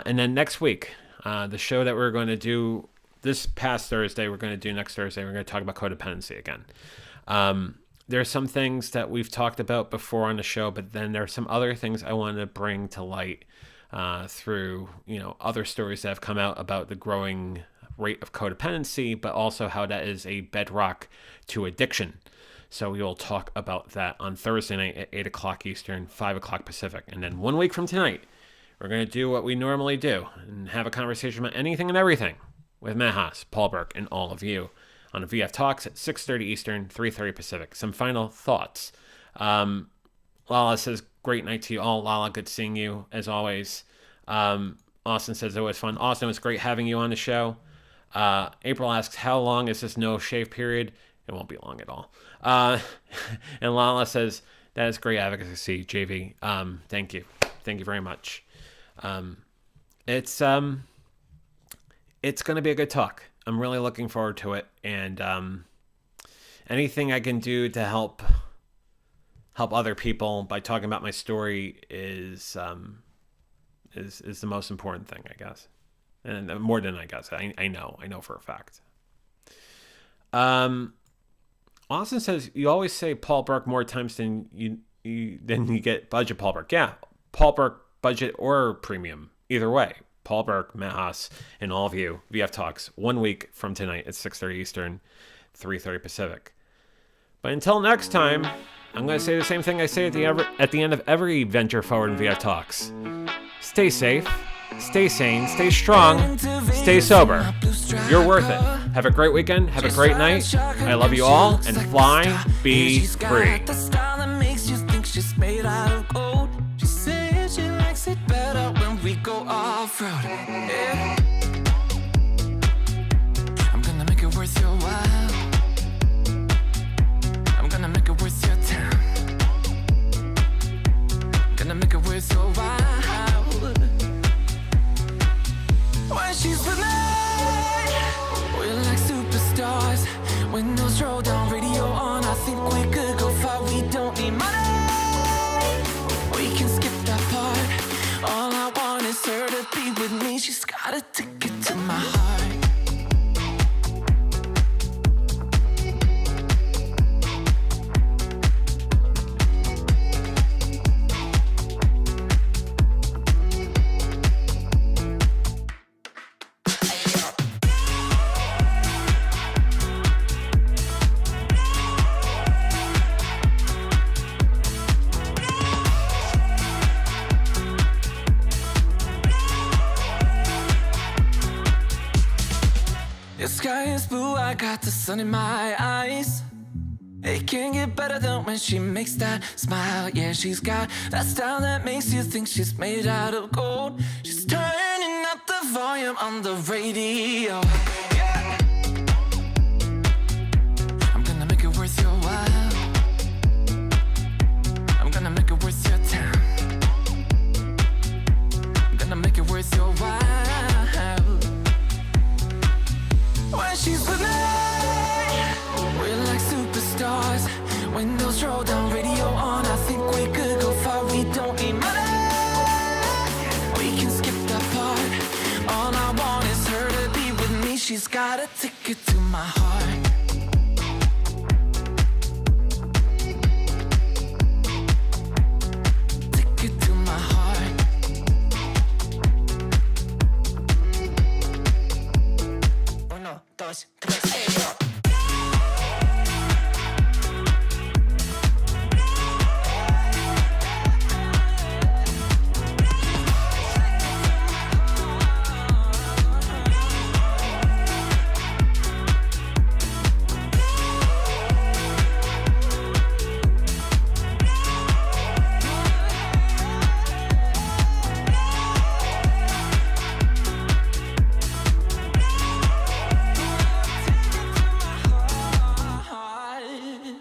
And then next week, the show that we're going to do this past Thursday, we're going to do next Thursday, we're going to talk about codependency again. There's some things that we've talked about before on the show, but then there are some other things I want to bring to light through other stories that have come out about the growing rate of codependency, but also how that is a bedrock to addiction. So we will talk about that on Thursday night at 8 o'clock Eastern, 5 o'clock Pacific. And then 1 week from tonight, we're going to do what we normally do and have a conversation about anything and everything with Matt Haas, Paul Burke, and all of you on VF Talks at 6:30 Eastern, 3:30 Pacific. Some final thoughts. Lala says, great night to you all. Lala, good seeing you as always. Austin says it was fun. Austin, it was great having you on the show. April asks, how long is this no shave period? It won't be long at all. And Lala says, that is great advocacy, JV. Thank you. Thank you very much. It's going to be a good talk. I'm really looking forward to it, and anything I can do to help other people by talking about my story is the most important thing, I guess, and more than I guess. I know for a fact. Austin says you always say Paul Burke more times than you get budget Paul Burke. Yeah, Paul Burke budget or premium, either way. Paul Burke, Matt Haas, and all of you, VF Talks, 1 week from tonight at 6:30 Eastern, 3:30 Pacific. But until next time, I'm going to say the same thing I say at the end of every venture forward in VF Talks. Stay safe, stay sane, stay strong, stay sober. You're worth it. Have a great weekend. Have a great night. I love you all, and fly, be free. We go off-road, yeah. I'm gonna make it worth your while. I'm gonna make it worth your time. Gonna make it worth your while. When she's with me, we're like superstars. Windows roll down, radio on. I think we could go far. We don't need money. We can skip that part. All I want is her to be with me. She's got a ticket to my heart. The sky is blue, I got the sun in my eyes. It can't get better than when she makes that smile. Yeah, she's got that style that makes you think she's made out of gold. She's turning up the volume on the radio. Yeah. I'm gonna make it worth your while. I'm gonna make it worth your time. I'm gonna make it worth your while. When she's with me, we're like superstars. Windows roll down.